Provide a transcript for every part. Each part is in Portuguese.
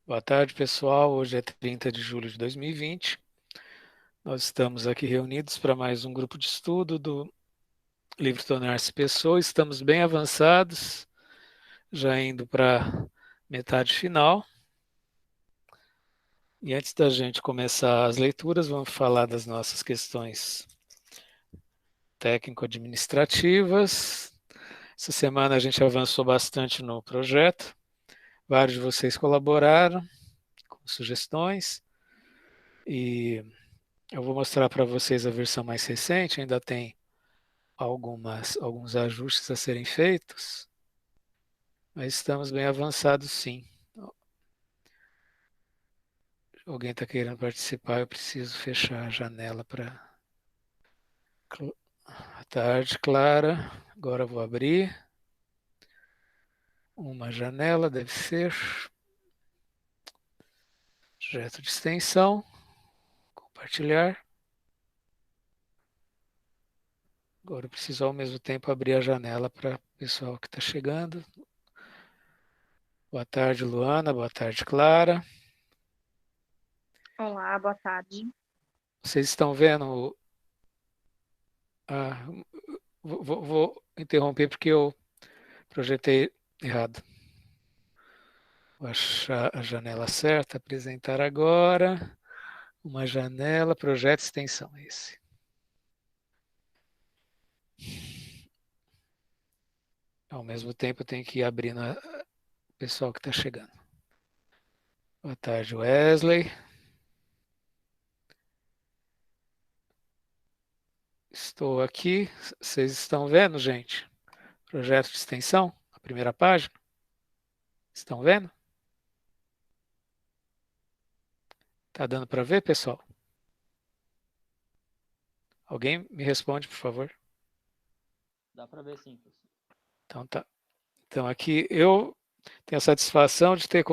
Boa tarde, pessoal. Hoje é 30 de julho de 2020. Nós estamos aqui reunidos para mais um grupo de estudo do livro Tornar-se Pessoa. Estamos bem avançados, já indo para metade final. E antes da gente começar as leituras, vamos falar das nossas questões técnico-administrativas. Essa semana a gente avançou bastante no projeto. Vários de vocês colaboraram com sugestões e eu vou mostrar para vocês a versão mais recente, ainda tem alguns ajustes a serem feitos, mas estamos bem avançados sim. Alguém está querendo participar, eu preciso fechar a janela para... Boa tarde, Clara. Agora eu vou abrir uma janela, deve ser projeto de extensão, compartilhar. Agora eu preciso ao mesmo tempo abrir a janela para o pessoal que está chegando. Boa tarde, Luana. Boa tarde, Clara. Olá, boa tarde. Vocês estão vendo? Ah, vou interromper porque eu projetei errado. Vou achar a janela certa, apresentar agora. Uma janela, projeto extensão, esse. Ao mesmo tempo eu tenho que ir abrindo o pessoal que está chegando. Boa tarde, Wesley. Estou aqui. Vocês estão vendo, gente? Projeto de extensão, a primeira página. Estão vendo? Tá dando para ver, pessoal? Alguém me responde, por favor. Dá para ver sim, professor. Então tá. Então aqui eu tenho a satisfação de ter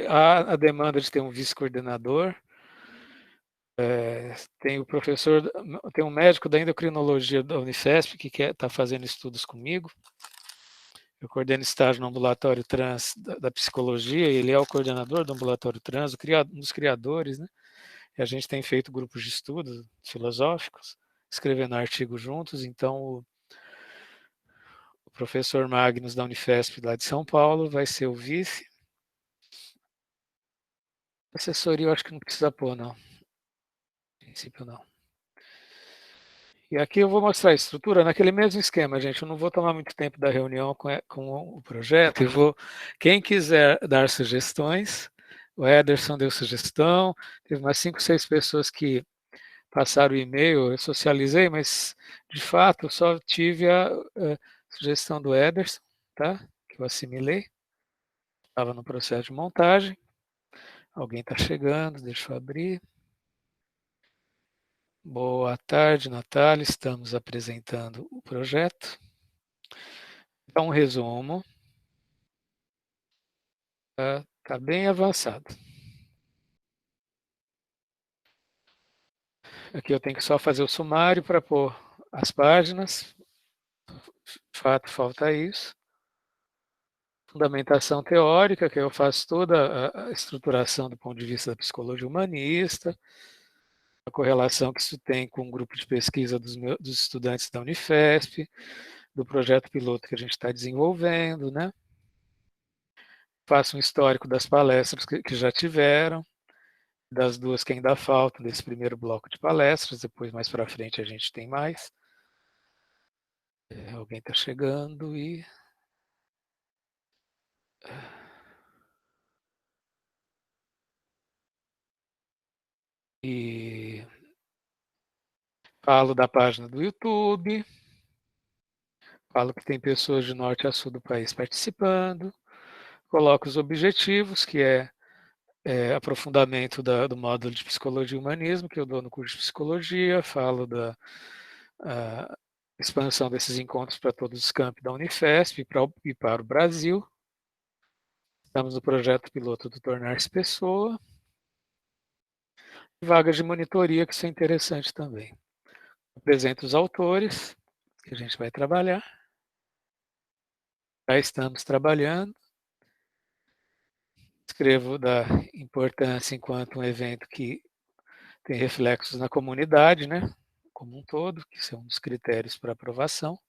a demanda de ter um vice-coordenador. Tem o professor, tem um médico da endocrinologia da Unifesp que está fazendo estudos comigo. Eu coordeno estágio no ambulatório trans da psicologia, e ele é o coordenador do ambulatório trans, um dos criadores, né? E a gente tem feito grupos de estudos filosóficos, escrevendo artigos juntos. Então, o professor Magnus da Unifesp lá de São Paulo vai ser o vice. Assessoria eu acho que não precisa pôr, não. No princípio, não. E aqui eu vou mostrar a estrutura naquele mesmo esquema, gente. Eu não vou tomar muito tempo da reunião com o projeto. Quem quiser dar sugestões, o Ederson deu sugestão. Teve umas 5, 6 pessoas que passaram o e-mail, eu socializei, mas de fato eu só tive a sugestão do Ederson, tá? Que eu assimilei. Estava no processo de montagem. Alguém está chegando, deixa eu abrir. Boa tarde, Natália. Estamos apresentando o projeto. Então, um resumo. Está bem avançado. Aqui eu tenho que só fazer o sumário para pôr as páginas. De fato, falta isso. Fundamentação teórica, que eu faço toda a estruturação do ponto de vista da psicologia humanista, a correlação que isso tem com o grupo de pesquisa dos estudantes da Unifesp, do projeto piloto que a gente está desenvolvendo, né? Faço um histórico das palestras que já tiveram, das duas que ainda faltam, desse primeiro bloco de palestras, depois mais para frente a gente tem mais. Alguém está chegando e... E falo da página do YouTube, falo que tem pessoas de norte a sul do país participando, coloco os objetivos, que é aprofundamento do módulo de Psicologia e Humanismo, que eu dou no curso de Psicologia, falo da expansão desses encontros para todos os campi da Unifesp e para o Brasil. Estamos no projeto piloto do Tornar-se Pessoa. Vagas de monitoria, que isso é interessante também. Apresento os autores que a gente vai trabalhar. Já estamos trabalhando. escrevo da importância enquanto um evento que tem reflexos na comunidade, né, como um todo, que são os critérios para aprovação.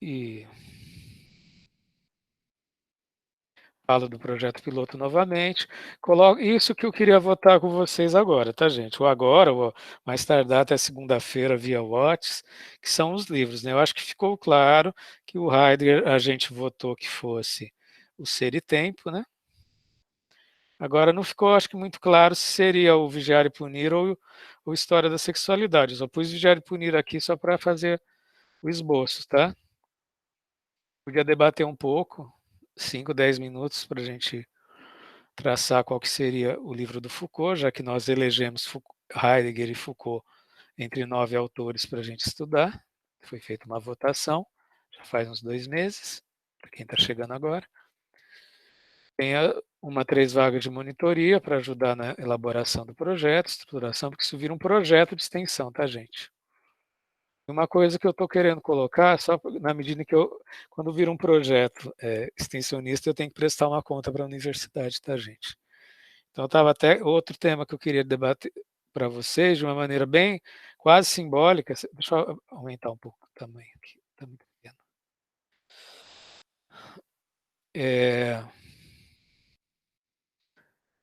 E falo do projeto piloto novamente. Coloco isso que eu queria votar com vocês agora, tá, gente? Ou agora, ou mais tardar até segunda-feira via Whats, que são os livros, né? Eu acho que ficou claro que o Heidegger a gente votou que fosse o Ser e Tempo, né? Agora não ficou, acho que muito claro se seria o Vigiar e Punir ou História da Sexualidade. Eu só pus Vigiar e Punir aqui só para fazer o esboço, tá? Podia debater um pouco, 5, 10 minutos para a gente traçar qual que seria o livro do Foucault, já que nós elegemos Heidegger e Foucault entre 9 autores para a gente estudar. Foi feita uma votação, já faz uns 2 meses, para quem está chegando agora. Tem uma 3 vagas de monitoria para ajudar na elaboração do projeto, estruturação, porque isso vira um projeto de extensão, tá, gente? Uma coisa que eu estou querendo colocar, só na medida que quando vira um projeto extensionista, eu tenho que prestar uma conta para a universidade, tá, gente? Então, estava até outro tema que eu queria debater para vocês de uma maneira bem quase simbólica. Deixa eu aumentar um pouco o tamanho aqui, está muito pequeno.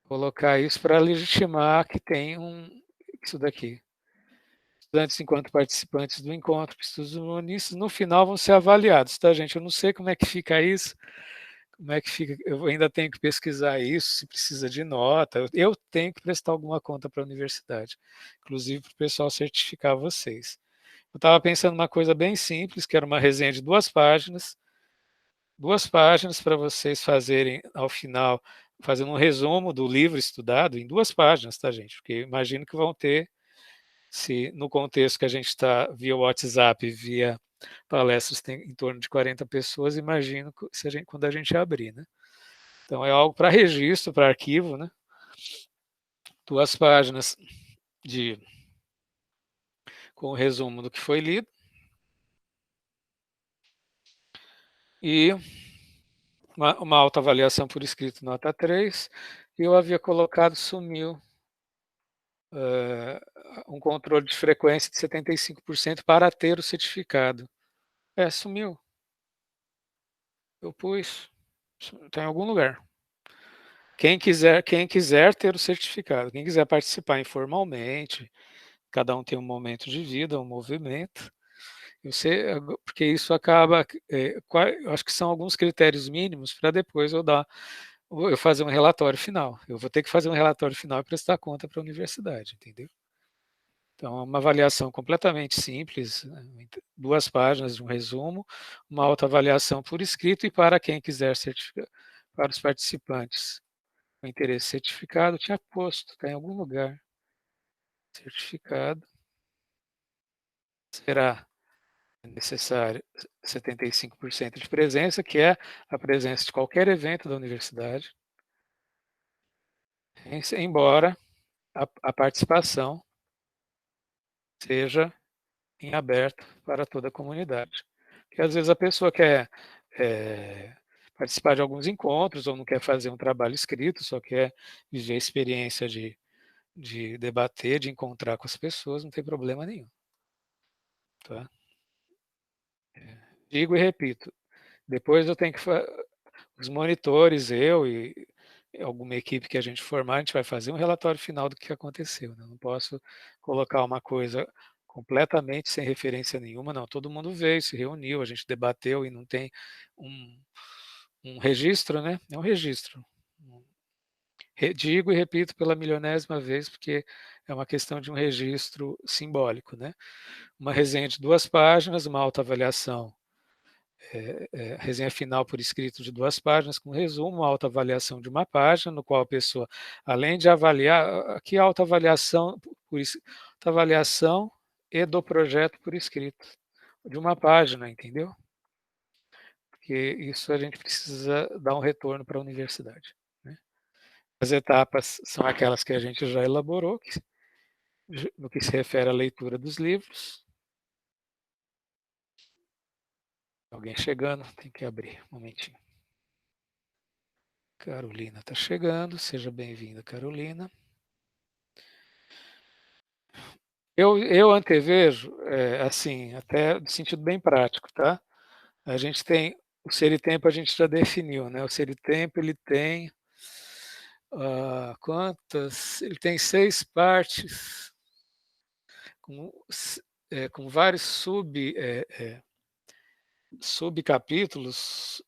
Colocar isso para legitimar que tem isso daqui. Estudantes, enquanto participantes do encontro, estudos humanistas, no final vão ser avaliados, tá, gente? Eu não sei como é que fica isso, como é que fica, eu ainda tenho que pesquisar isso, se precisa de nota, eu tenho que prestar alguma conta para a universidade, inclusive para o pessoal certificar vocês. Eu estava pensando uma coisa bem simples, que era uma resenha de 2 páginas para vocês fazerem ao final, fazendo um resumo do livro estudado em 2 páginas, tá, gente? Porque imagino que vão ter, se no contexto que a gente está via WhatsApp, via palestras, tem em torno de 40 pessoas, imagino se quando a gente abrir, né? Então é algo para registro, para arquivo, né? 2 páginas com o resumo do que foi lido. E uma autoavaliação por escrito, nota 3. E eu havia colocado, sumiu, um controle de frequência de 75% para ter o certificado. Sumiu. Eu pus. Está em algum lugar. Quem quiser ter o certificado, quem quiser participar informalmente, cada um tem um momento de vida, um movimento. Eu sei, porque isso acaba, eu acho que são alguns critérios mínimos para depois eu fazer um relatório final. Eu vou ter que fazer um relatório final e prestar conta para a universidade, entendeu? Então, é uma avaliação completamente simples, 2 páginas de um resumo, uma autoavaliação por escrito e para quem quiser certificar, para os participantes com interesse certificado, tinha posto, está em algum lugar, certificado, será necessário 75% de presença, que é a presença de qualquer evento da universidade, embora a participação seja em aberto para toda a comunidade. Porque às vezes a pessoa quer participar de alguns encontros ou não quer fazer um trabalho escrito, só quer viver a experiência de debater, de encontrar com as pessoas, não tem problema nenhum. Tá? Digo e repito, depois eu tenho que os monitores, eu e alguma equipe que a gente formar, a gente vai fazer um relatório final do que aconteceu. Né? Não posso colocar uma coisa completamente sem referência nenhuma, não. Todo mundo veio, se reuniu, a gente debateu e não tem um registro, né? É um registro. Digo e repito pela milionésima vez, porque é uma questão de um registro simbólico, né? Uma resenha de 2 páginas, uma autoavaliação, resenha final por escrito de 2 páginas, com resumo, uma autoavaliação de 1 página, no qual a pessoa, além de avaliar, aqui a autoavaliação, autoavaliação e do projeto por escrito, de 1 página, entendeu? Porque isso a gente precisa dar um retorno para a universidade. Né? As etapas são aquelas que a gente já elaborou, no que se refere à leitura dos livros. Alguém chegando, tem que abrir, um momentinho. Carolina está chegando, seja bem-vinda, Carolina. Eu antevejo, assim, até no sentido bem prático, tá? A gente tem, o ser e tempo a gente já definiu, né? O ser e tempo, ele tem, quantas? Ele tem 6 partes, com vários subcapítulos,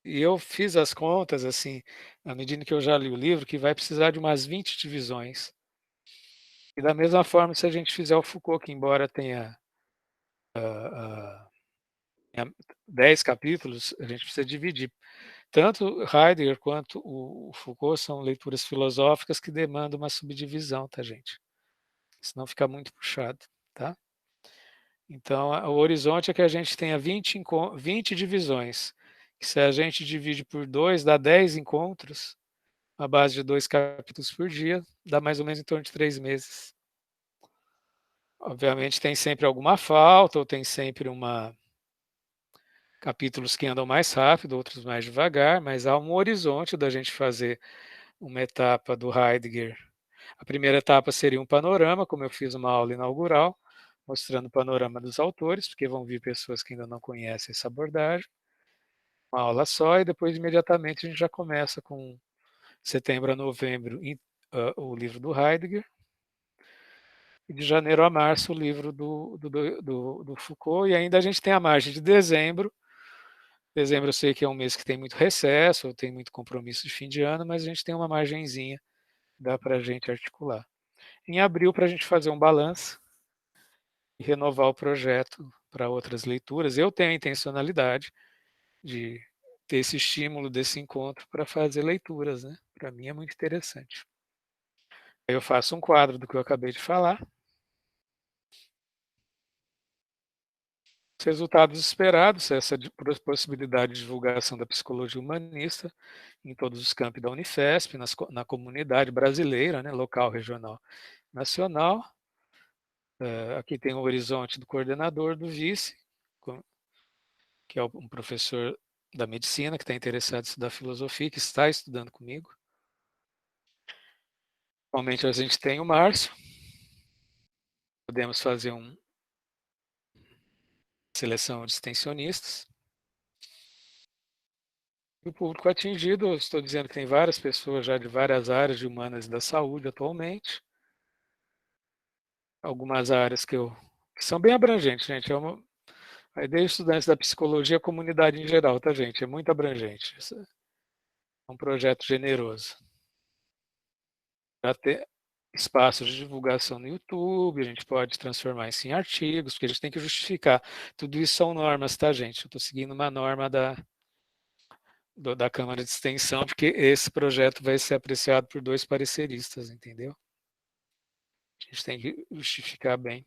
e eu fiz as contas, assim, à medida que eu já li o livro, que vai precisar de umas 20 divisões. E da mesma forma, se a gente fizer o Foucault, que embora tenha 10 capítulos, a gente precisa dividir. Tanto Heidegger quanto o Foucault são leituras filosóficas que demandam uma subdivisão, tá, gente? Senão fica muito puxado, tá? Então, o horizonte é que a gente tenha 20 divisões. Que se a gente divide por 2, dá 10 encontros, à base de 2 capítulos por dia, dá mais ou menos em torno de 3 meses. Obviamente tem sempre alguma falta, ou tem sempre capítulos que andam mais rápido, outros mais devagar, mas há um horizonte da gente fazer uma etapa do Heidegger. A primeira etapa seria um panorama, como eu fiz uma aula inaugural, mostrando o panorama dos autores, porque vão vir pessoas que ainda não conhecem essa abordagem. Uma aula só, e depois imediatamente a gente já começa com setembro a novembro o livro do Heidegger, e de janeiro a março o livro do Foucault, e ainda a gente tem a margem de dezembro. Dezembro eu sei que é um mês que tem muito recesso, tem muito compromisso de fim de ano, mas a gente tem uma margenzinha, dá para a gente articular. Em abril, para a gente fazer um balanço e renovar o projeto para outras leituras. Eu tenho a intencionalidade de ter esse estímulo desse encontro para fazer leituras, né? Para mim é muito interessante. Eu faço um quadro do que eu acabei de falar. Os resultados esperados, essa possibilidade de divulgação da psicologia humanista em todos os campi da Unifesp, na comunidade brasileira, né, local, regional, nacional. Aqui tem o horizonte do coordenador, do vice, que é um professor da medicina que está interessado em estudar filosofia, que está estudando comigo. Atualmente a gente tem o Márcio. Podemos fazer uma seleção de extensionistas. O público atingido, eu estou dizendo que tem várias pessoas já de várias áreas de humanas e da saúde atualmente. Algumas áreas que são bem abrangentes, gente. A ideia de estudantes da psicologia, a comunidade em geral, tá, gente? É muito abrangente. É um projeto generoso. Já ter espaços de divulgação no YouTube, a gente pode transformar isso em artigos, porque a gente tem que justificar. Tudo isso são normas, tá, gente? Eu estou seguindo uma norma da Câmara de Extensão, porque esse projeto vai ser apreciado por 2 pareceristas, entendeu? A gente tem que justificar bem.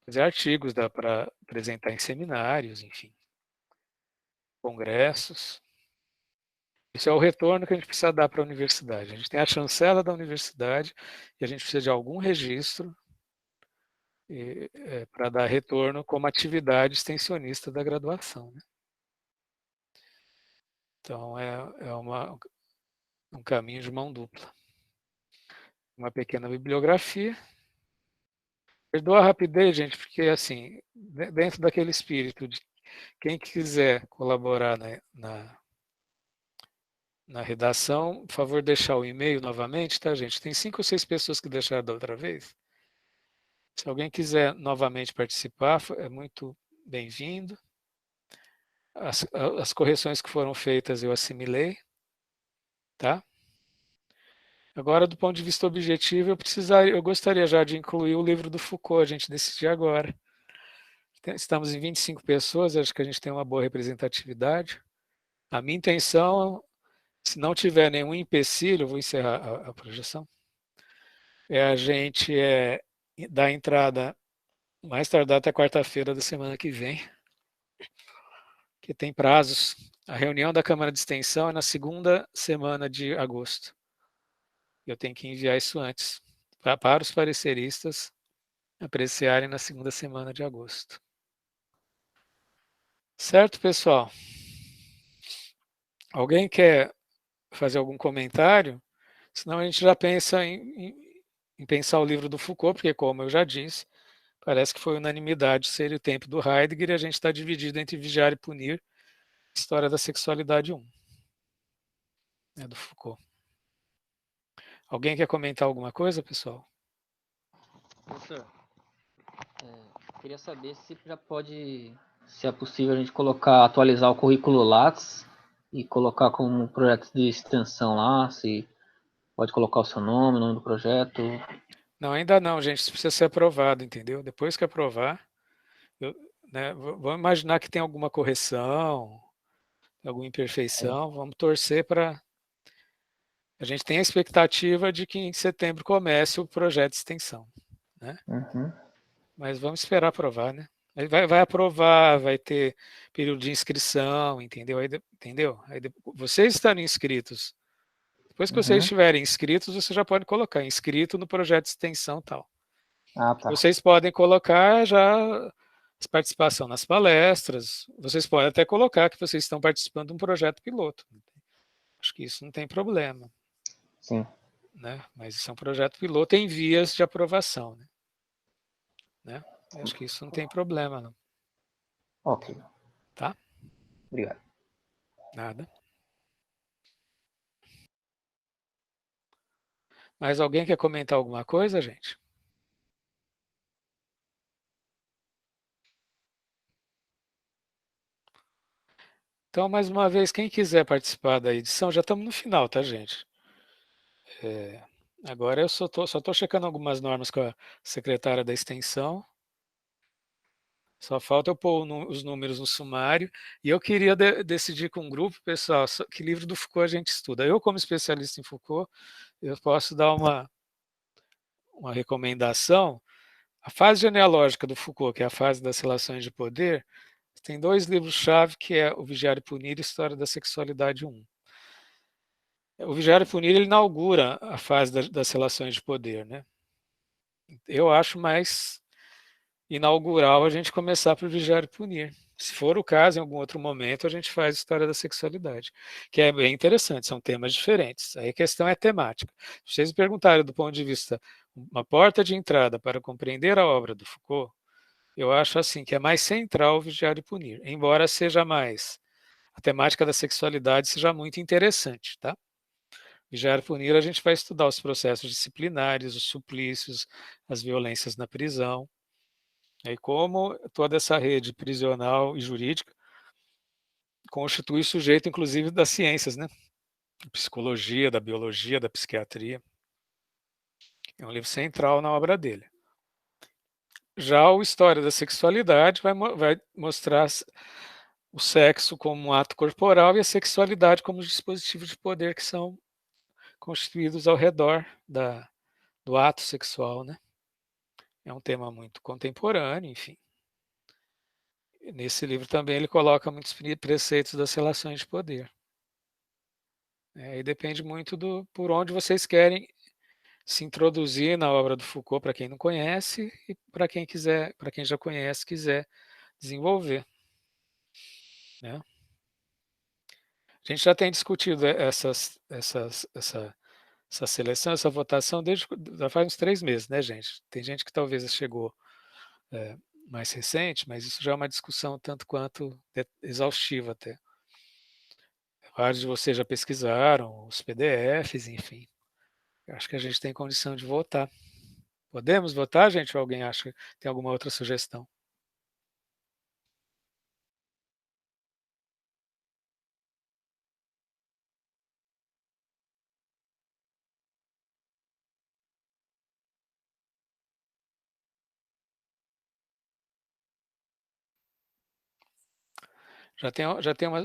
Fazer artigos, dá para apresentar em seminários, enfim, congressos. Isso é o retorno que a gente precisa dar para a universidade. A gente tem a chancela da universidade e a gente precisa de algum registro para dar retorno como atividade extensionista da graduação, né? Então, um caminho de mão dupla. Uma pequena bibliografia. Perdoa a rapidez, gente, porque, assim, dentro daquele espírito de quem quiser colaborar na redação, por favor, deixar o e-mail novamente, tá, gente? Tem 5 ou 6 pessoas que deixaram da outra vez. Se alguém quiser novamente participar, é muito bem-vindo. As correções que foram feitas eu assimilei, tá? Agora, do ponto de vista objetivo, eu gostaria já de incluir o livro do Foucault, a gente decidir agora. Estamos em 25 pessoas, acho que a gente tem uma boa representatividade. A minha intenção, se não tiver nenhum empecilho, eu vou encerrar a projeção, é a gente dar entrada mais tardar até quarta-feira da semana que vem, que tem prazos. A reunião da Câmara de Extensão é na segunda semana de agosto. Eu tenho que enviar isso antes, para os pareceristas apreciarem na segunda semana de agosto. Certo, pessoal? Alguém quer fazer algum comentário? Senão a gente já pensa em pensar o livro do Foucault, porque, como eu já disse, parece que foi unanimidade ser o tempo do Heidegger e a gente está dividido entre vigiar e punir, História da Sexualidade 1, né, do Foucault. Alguém quer comentar alguma coisa, pessoal? Professor, queria saber se já pode, se é possível a gente colocar, atualizar o currículo Lattes e colocar como projeto de extensão lá, se pode colocar o seu nome, o nome do projeto. Não, ainda não, gente. Isso precisa ser aprovado, entendeu? Depois que aprovar, né, vamos imaginar que tem alguma correção, alguma imperfeição, vamos torcer para. A gente tem a expectativa de que em setembro comece o projeto de extensão, né? Uhum. Mas vamos esperar aprovar, né? Vai aprovar, vai ter período de inscrição, entendeu? Entendeu? Vocês estando inscritos, depois que vocês Uhum. estiverem inscritos, você já pode colocar inscrito no projeto de extensão tal. Ah, tá. Vocês podem colocar já participação nas palestras, vocês podem até colocar que vocês estão participando de um projeto piloto. Acho que isso não tem problema, Sim. né? Mas isso é um projeto piloto em vias de aprovação, né? Acho que isso não tem problema, não. Ok. Tá? Obrigado. Nada. Mas alguém quer comentar alguma coisa, gente? Então, mais uma vez, quem quiser participar da edição, já estamos no final, tá, gente? Agora eu só estou checando algumas normas com a secretária da extensão. Só falta eu pôr os números no sumário. E eu queria decidir com o grupo, pessoal, que livro do Foucault a gente estuda. Eu, como especialista em Foucault, eu posso dar uma recomendação. A fase genealógica do Foucault, que é a fase das relações de poder, tem dois livros-chave, que é o Vigiar e Punir e História da Sexualidade 1. O Vigiar e Punir ele inaugura a fase das relações de poder, né? Eu acho mais inaugural a gente começar por Vigiar e Punir. Se for o caso, em algum outro momento, a gente faz História da Sexualidade, que é bem interessante, são temas diferentes. Aí a questão é temática. Se vocês me perguntarem do ponto de vista, uma porta de entrada para compreender a obra do Foucault, eu acho assim que é mais central Vigiar e Punir, embora seja mais a temática da sexualidade seja muito interessante, tá? Vigiar e Punir a gente vai estudar os processos disciplinares, os suplícios, as violências na prisão, e como toda essa rede prisional e jurídica constitui sujeito, inclusive, das ciências, né? Da psicologia, da biologia, da psiquiatria. É um livro central na obra dele. Já o História da Sexualidade vai mostrar o sexo como um ato corporal e a sexualidade como os dispositivos de poder que são constituídos ao redor do ato sexual, né? É um tema muito contemporâneo, enfim. Nesse livro também ele coloca muitos preceitos das relações de poder. E depende muito por onde vocês querem se introduzir na obra do Foucault, para quem não conhece, e para quem quiser, para quem já conhece, quiser desenvolver, né? A gente já tem discutido essa seleção, essa votação desde já faz uns 3 meses, né, gente? Tem gente que talvez chegou é, mais recente, mas isso já é uma discussão tanto quanto exaustiva até. Vários de vocês já pesquisaram os PDFs, enfim. Acho que a gente tem condição de votar. Podemos votar, gente? Ou alguém acha que tem alguma outra sugestão?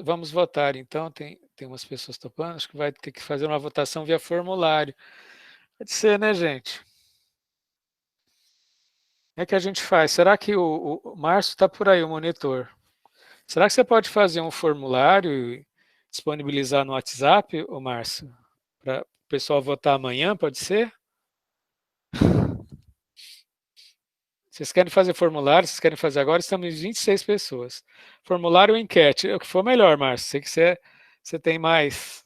Vamos votar, então, tem umas pessoas topando, acho que vai ter que fazer uma votação via formulário. Pode ser, né, gente? É que a gente faz. Será que o Márcio está por aí, o monitor? Será que você pode fazer um formulário e disponibilizar no WhatsApp, ô Márcio? Para o pessoal votar amanhã, pode ser? Vocês querem fazer formulário, vocês querem fazer agora, estamos em 26 pessoas. Formulário ou enquete, o que for melhor, Márcio. Sei que você tem mais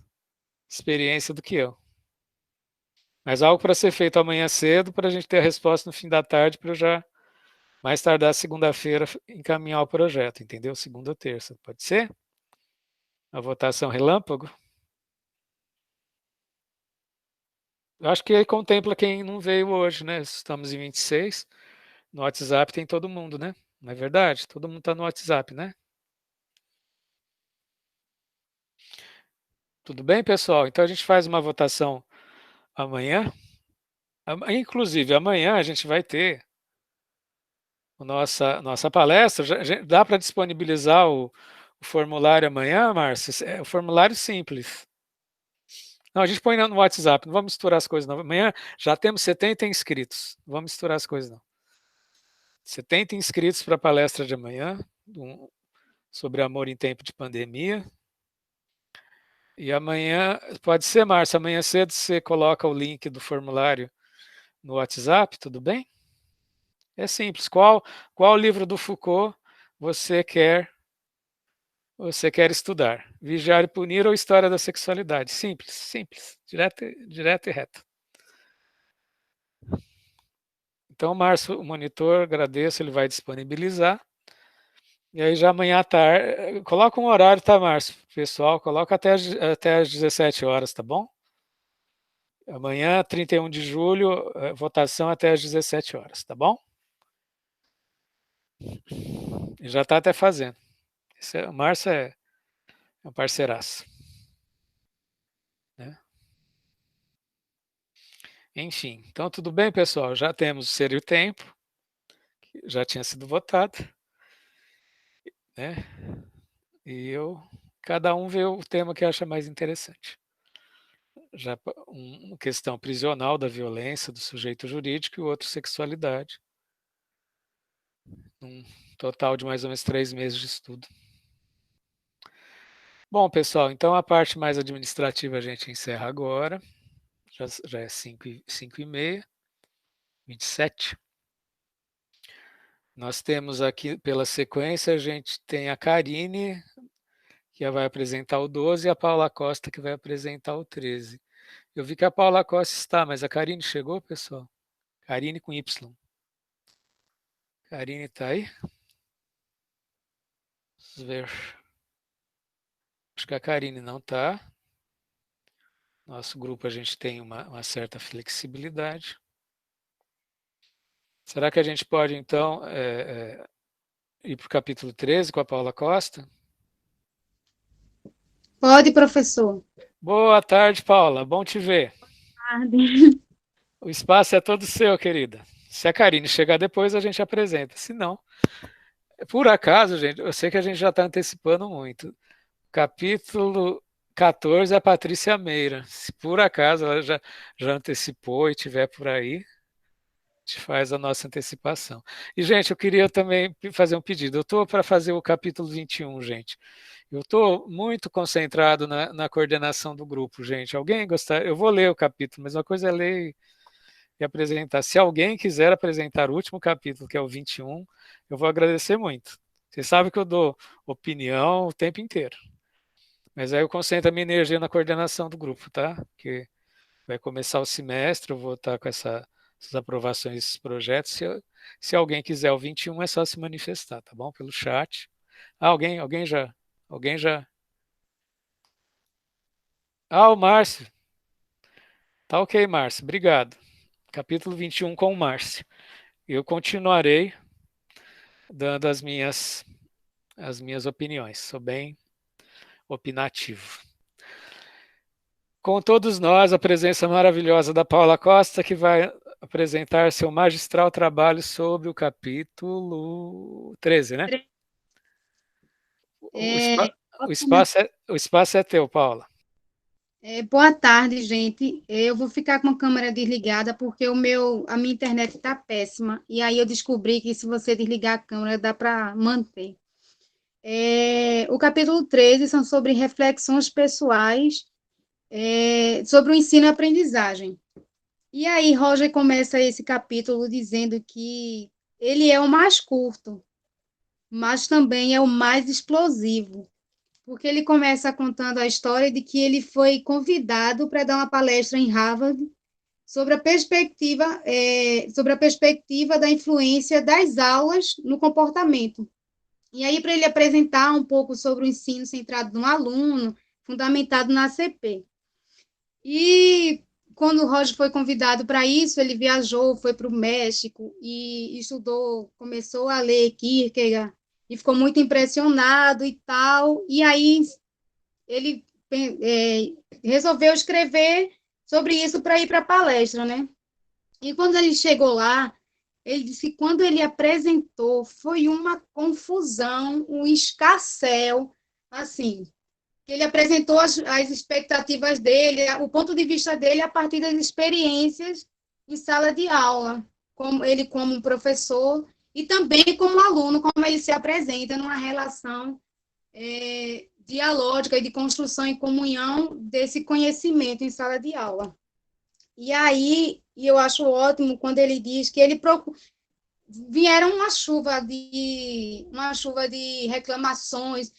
experiência do que eu. Mas algo para ser feito amanhã cedo, para a gente ter a resposta no fim da tarde, para eu já, mais tardar segunda-feira, encaminhar o projeto, entendeu? Segunda ou terça, pode ser? A votação relâmpago? Eu acho que aí contempla quem não veio hoje, né? Estamos em 26. No WhatsApp tem todo mundo, né? Não é verdade? Todo mundo está no WhatsApp, né? Tudo bem, pessoal? Então a gente faz uma votação amanhã. Inclusive, amanhã a gente vai ter a nossa palestra. Dá para disponibilizar o formulário amanhã, Márcio? É o formulário simples. Não, a gente põe no WhatsApp, não vamos misturar as coisas, não. Amanhã já temos 70 inscritos. Não vamos misturar as coisas, não. 70 inscritos para a palestra de amanhã, sobre amor em tempo de pandemia. E amanhã, pode ser, Márcio, amanhã cedo você coloca o link do formulário no WhatsApp, tudo bem? É simples. Qual livro do Foucault você quer estudar? Vigiar e Punir ou História da Sexualidade? Simples, simples, direto e reto. Então, Márcio, o monitor, agradeço, ele vai disponibilizar. E aí já amanhã à tarde, coloca um horário, tá, Márcio? Pessoal, coloca até as 17 horas, tá bom? Amanhã, 31 de julho, votação até as 17 horas, tá bom? E já está até fazendo. O Márcio é um parceiraço. Né? Enfim, então tudo bem, pessoal? Já temos o Ser e o Tempo, que já tinha sido votado. Né? E cada um vê o tema que acha mais interessante. Já uma questão prisional da violência do sujeito jurídico e o outro sexualidade. Um total de mais ou menos 3 meses de estudo. Bom, pessoal, então a parte mais administrativa a gente encerra agora. Já é 5h30, 27. Nós temos aqui, pela sequência, a gente tem a Karine, que vai apresentar o 12, e a Paula Costa, que vai apresentar o 13. Eu vi que a Paula Costa está, mas a Karine chegou, pessoal? Karine com Y. Karine está aí? Vamos ver. Acho que a Karine não está. Nosso grupo a gente tem uma certa flexibilidade. Será que a gente pode, então, ir para o capítulo 13 com a Paula Costa? Pode, professor. Boa tarde, Paula. Bom te ver. Boa tarde. O espaço é todo seu, querida. Se a Karine chegar depois, a gente apresenta. Se não, por acaso, gente, eu sei que a gente já está antecipando muito. Capítulo 14 é a Patrícia Meira. Se por acaso ela já antecipou e tiver por aí, a gente faz a nossa antecipação. E, gente, eu queria também fazer um pedido. Eu estou para fazer o capítulo 21, gente. Eu estou muito concentrado na coordenação do grupo, gente. Alguém gostar? Eu vou ler o capítulo, mas uma coisa é ler e apresentar. Se alguém quiser apresentar o último capítulo, que é o 21, eu vou agradecer muito. Vocês sabem que eu dou opinião o tempo inteiro. Mas aí eu concentro a minha energia na coordenação do grupo, tá? Porque vai começar o semestre, eu vou estar com essas aprovações desses projetos. Se alguém quiser o 21, é só se manifestar, tá bom? Pelo chat. Alguém já? Alguém já? O Márcio. Tá ok, Márcio. Obrigado. Capítulo 21 com o Márcio. Eu continuarei dando as minhas opiniões. Sou bem opinativo. Com todos nós, a presença maravilhosa da Paula Costa, que vai apresentar seu magistral trabalho sobre o capítulo 13, né? O espaço é teu, Paula. Boa tarde, gente. Eu vou ficar com a câmera desligada porque a minha internet está péssima. E aí eu descobri que se você desligar a câmera, dá para manter. O capítulo 13 são sobre reflexões pessoais sobre o ensino e aprendizagem. E aí, Roger começa esse capítulo dizendo que ele é o mais curto, mas também é o mais explosivo, porque ele começa contando a história de que ele foi convidado para dar uma palestra em Harvard sobre sobre a perspectiva da influência das aulas no comportamento. E aí, para ele apresentar um pouco sobre o ensino centrado no aluno, fundamentado na ACP. E quando o Roger foi convidado para isso, ele viajou, foi para o México e estudou, começou a ler Kierkegaard e ficou muito impressionado e tal. E aí ele resolveu escrever sobre isso para ir para a palestra, né? E quando ele chegou lá, ele disse que quando ele apresentou, foi uma confusão, um escarcéu, assim. Ele apresentou as expectativas dele, o ponto de vista dele a partir das experiências em sala de aula, ele como um professor e também como aluno, como ele se apresenta numa relação dialógica e de construção e comunhão desse conhecimento em sala de aula. E aí, eu acho ótimo quando ele diz que ele vieram uma chuva de reclamações,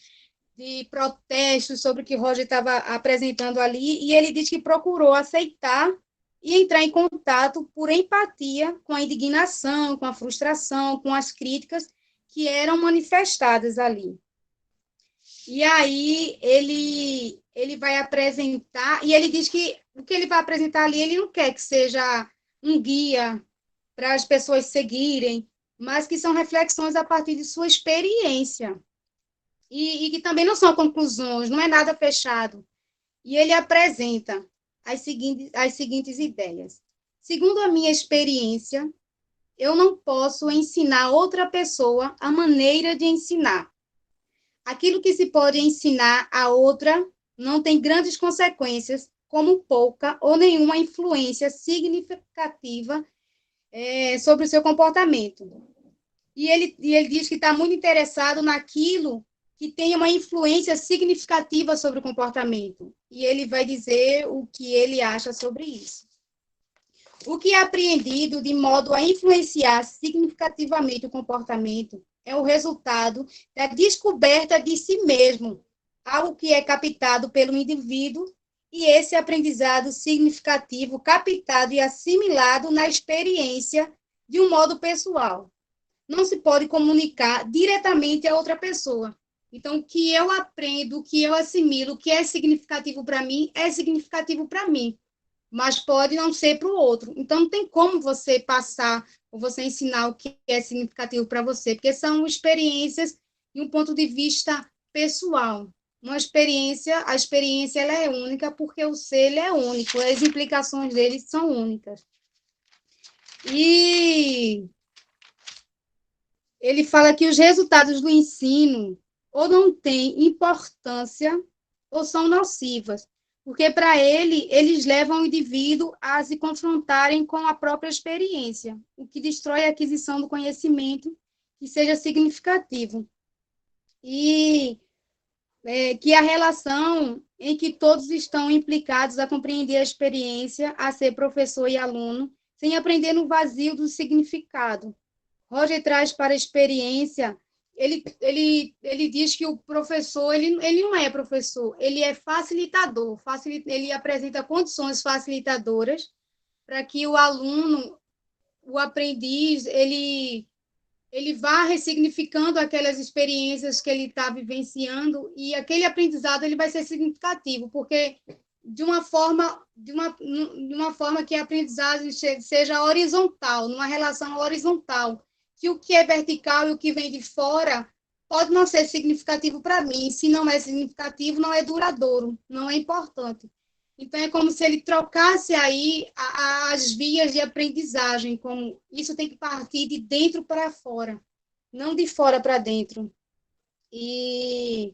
de protestos sobre o que Roger estava apresentando ali, e ele diz que procurou aceitar e entrar em contato por empatia com a indignação, com a frustração, com as críticas que eram manifestadas ali. E aí ele vai apresentar, e ele diz que o que ele vai apresentar ali, ele não quer que seja um guia para as pessoas seguirem, mas que são reflexões a partir de sua experiência. E que também não são conclusões, não é nada fechado. E ele apresenta as seguintes ideias. Segundo a minha experiência, eu não posso ensinar outra pessoa a maneira de ensinar. Aquilo que se pode ensinar a outra não tem grandes consequências, como pouca ou nenhuma influência significativa sobre o seu comportamento. E ele diz que está muito interessado naquilo que tem uma influência significativa sobre o comportamento. E ele vai dizer o que ele acha sobre isso. O que é apreendido de modo a influenciar significativamente o comportamento é o resultado da descoberta de si mesmo, algo que é captado pelo indivíduo, e esse aprendizado significativo captado e assimilado na experiência de um modo pessoal. Não se pode comunicar diretamente a outra pessoa. Então, o que eu aprendo, o que eu assimilo, o que é significativo para mim, é significativo para mim, mas pode não ser para o outro. Então, não tem como você passar ou você ensinar o que é significativo para você, porque são experiências e um ponto de vista pessoal. A experiência ela é única porque o ser ele é único, as implicações dele são únicas. E ele fala que os resultados do ensino ou não têm importância ou são nocivas, porque para ele, eles levam o indivíduo a se confrontarem com a própria experiência, o que destrói a aquisição do conhecimento que seja significativo. E que a relação em que todos estão implicados a compreender a experiência, a ser professor e aluno, sem aprender no vazio do significado. Roger traz para a experiência, ele diz que o professor, ele não é professor, ele é facilitador, ele apresenta condições facilitadoras para que o aluno, o aprendiz, ele vá ressignificando aquelas experiências que ele está vivenciando e aquele aprendizado ele vai ser significativo, porque de uma forma que a aprendizagem seja horizontal, numa relação horizontal, que o que é vertical e o que vem de fora pode não ser significativo para mim. Se não é significativo, não é duradouro, não é importante. Então, é como se ele trocasse aí as vias de aprendizagem, como isso tem que partir de dentro para fora, não de fora para dentro. E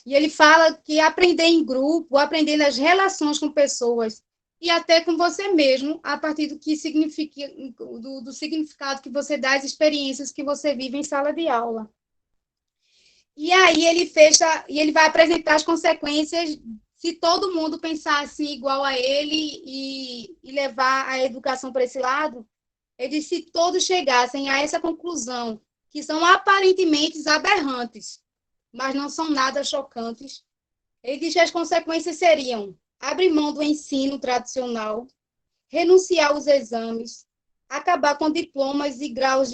ele fala que aprender em grupo, aprender nas relações com pessoas, e até com você mesmo, a partir do que significa, do significado que você dá às experiências que você vive em sala de aula. E aí ele vai apresentar as consequências se todo mundo pensar assim igual a ele e levar a educação para esse lado. Ele diz, se todos chegassem a essa conclusão, que são aparentemente aberrantes, mas não são nada chocantes, ele diz que as consequências seriam abrir mão do ensino tradicional, renunciar aos exames, acabar com diplomas e graus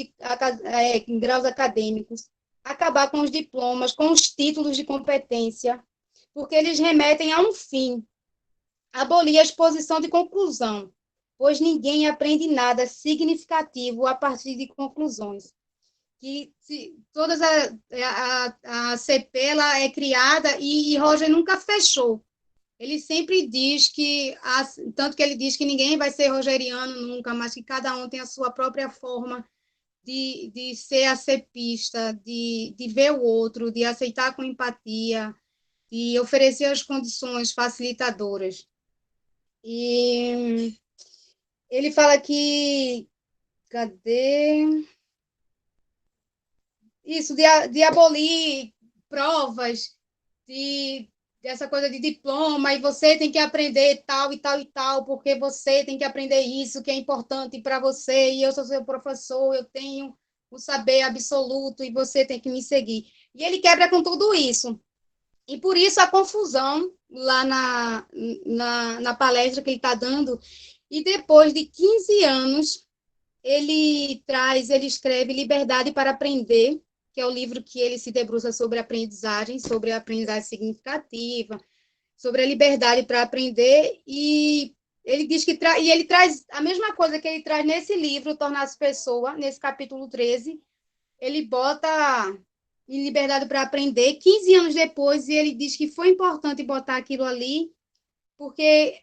acadêmicos, acabar com os diplomas, com os títulos de competência, porque eles remetem a um fim, abolir a exposição de conclusão, pois ninguém aprende nada significativo a partir de conclusões. Que todas a CP ela é criada e Roger nunca fechou. Ele sempre diz que, tanto que ele diz que ninguém vai ser rogeriano nunca, mas que cada um tem a sua própria forma de ser acepista, de ver o outro, de aceitar com empatia, de oferecer as condições facilitadoras. E ele fala que... Cadê? Isso, de abolir provas, dessa coisa de diploma, e você tem que aprender tal e tal e tal, porque você tem que aprender isso, que é importante para você, e eu sou seu professor, eu tenho o saber absoluto, e você tem que me seguir. E ele quebra com tudo isso. E por isso a confusão lá na palestra que ele está dando, e depois de 15 anos, ele escreve Liberdade para Aprender, que é o livro que ele se debruça sobre a aprendizagem significativa, sobre a liberdade para aprender, e ele diz que ele traz a mesma coisa que ele traz nesse livro, Tornar-se Pessoa, nesse capítulo 13, ele bota em Liberdade para Aprender, 15 anos depois, e ele diz que foi importante botar aquilo ali, porque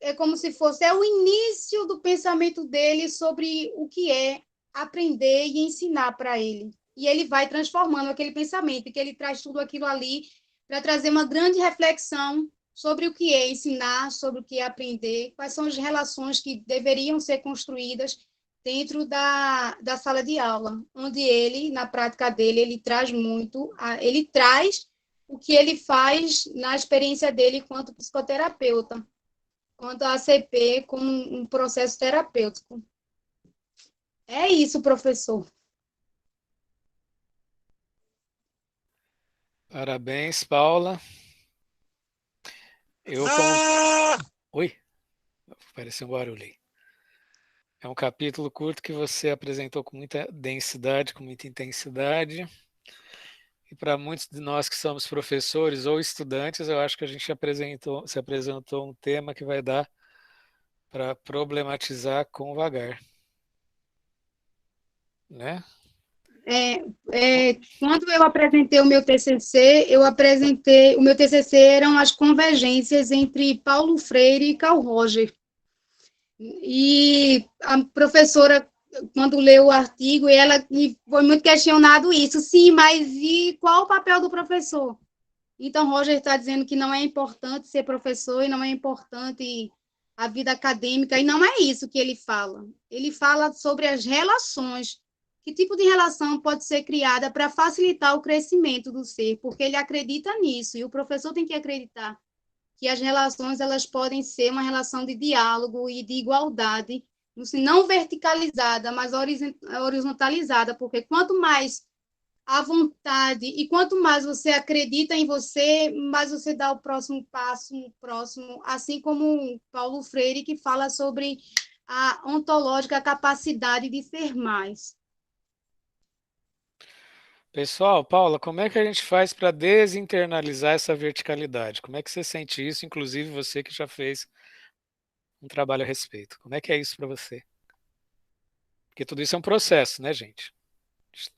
é como se fosse o início do pensamento dele sobre o que é aprender e ensinar para ele. E ele vai transformando aquele pensamento, que ele traz tudo aquilo ali para trazer uma grande reflexão sobre o que é ensinar, sobre o que é aprender, quais são as relações que deveriam ser construídas dentro da sala de aula, onde ele, na prática dele, ele traz o que ele faz na experiência dele enquanto psicoterapeuta, quanto a ACP como um processo terapêutico. É isso, professor. Parabéns, Paula. Oi? Apareceu um barulho aí. É um capítulo curto que você apresentou com muita densidade, com muita intensidade. E para muitos de nós que somos professores ou estudantes, eu acho que a gente se apresentou um tema que vai dar para problematizar com vagar. Né? Quando eu apresentei o meu TCC, o meu TCC eram as convergências entre Paulo Freire e Carl Roger. E a professora, quando leu o artigo, ela foi muito questionado isso. Sim, mas e qual o papel do professor? Então, Roger está dizendo que não é importante ser professor e não é importante a vida acadêmica, e não é isso que ele fala. Ele fala sobre as relações. Que tipo de relação pode ser criada para facilitar o crescimento do ser? Porque ele acredita nisso, e o professor tem que acreditar que as relações elas podem ser uma relação de diálogo e de igualdade, não verticalizada, mas horizontalizada, porque quanto mais à vontade, e quanto mais você acredita em você, mais você dá o próximo passo, assim como Paulo Freire, que fala sobre a ontológica capacidade de ser mais. Pessoal, Paula, como é que a gente faz para desinternalizar essa verticalidade? Como é que você sente isso, inclusive você que já fez um trabalho a respeito? Como é que é isso para você? Porque tudo isso é um processo, né, gente? A gente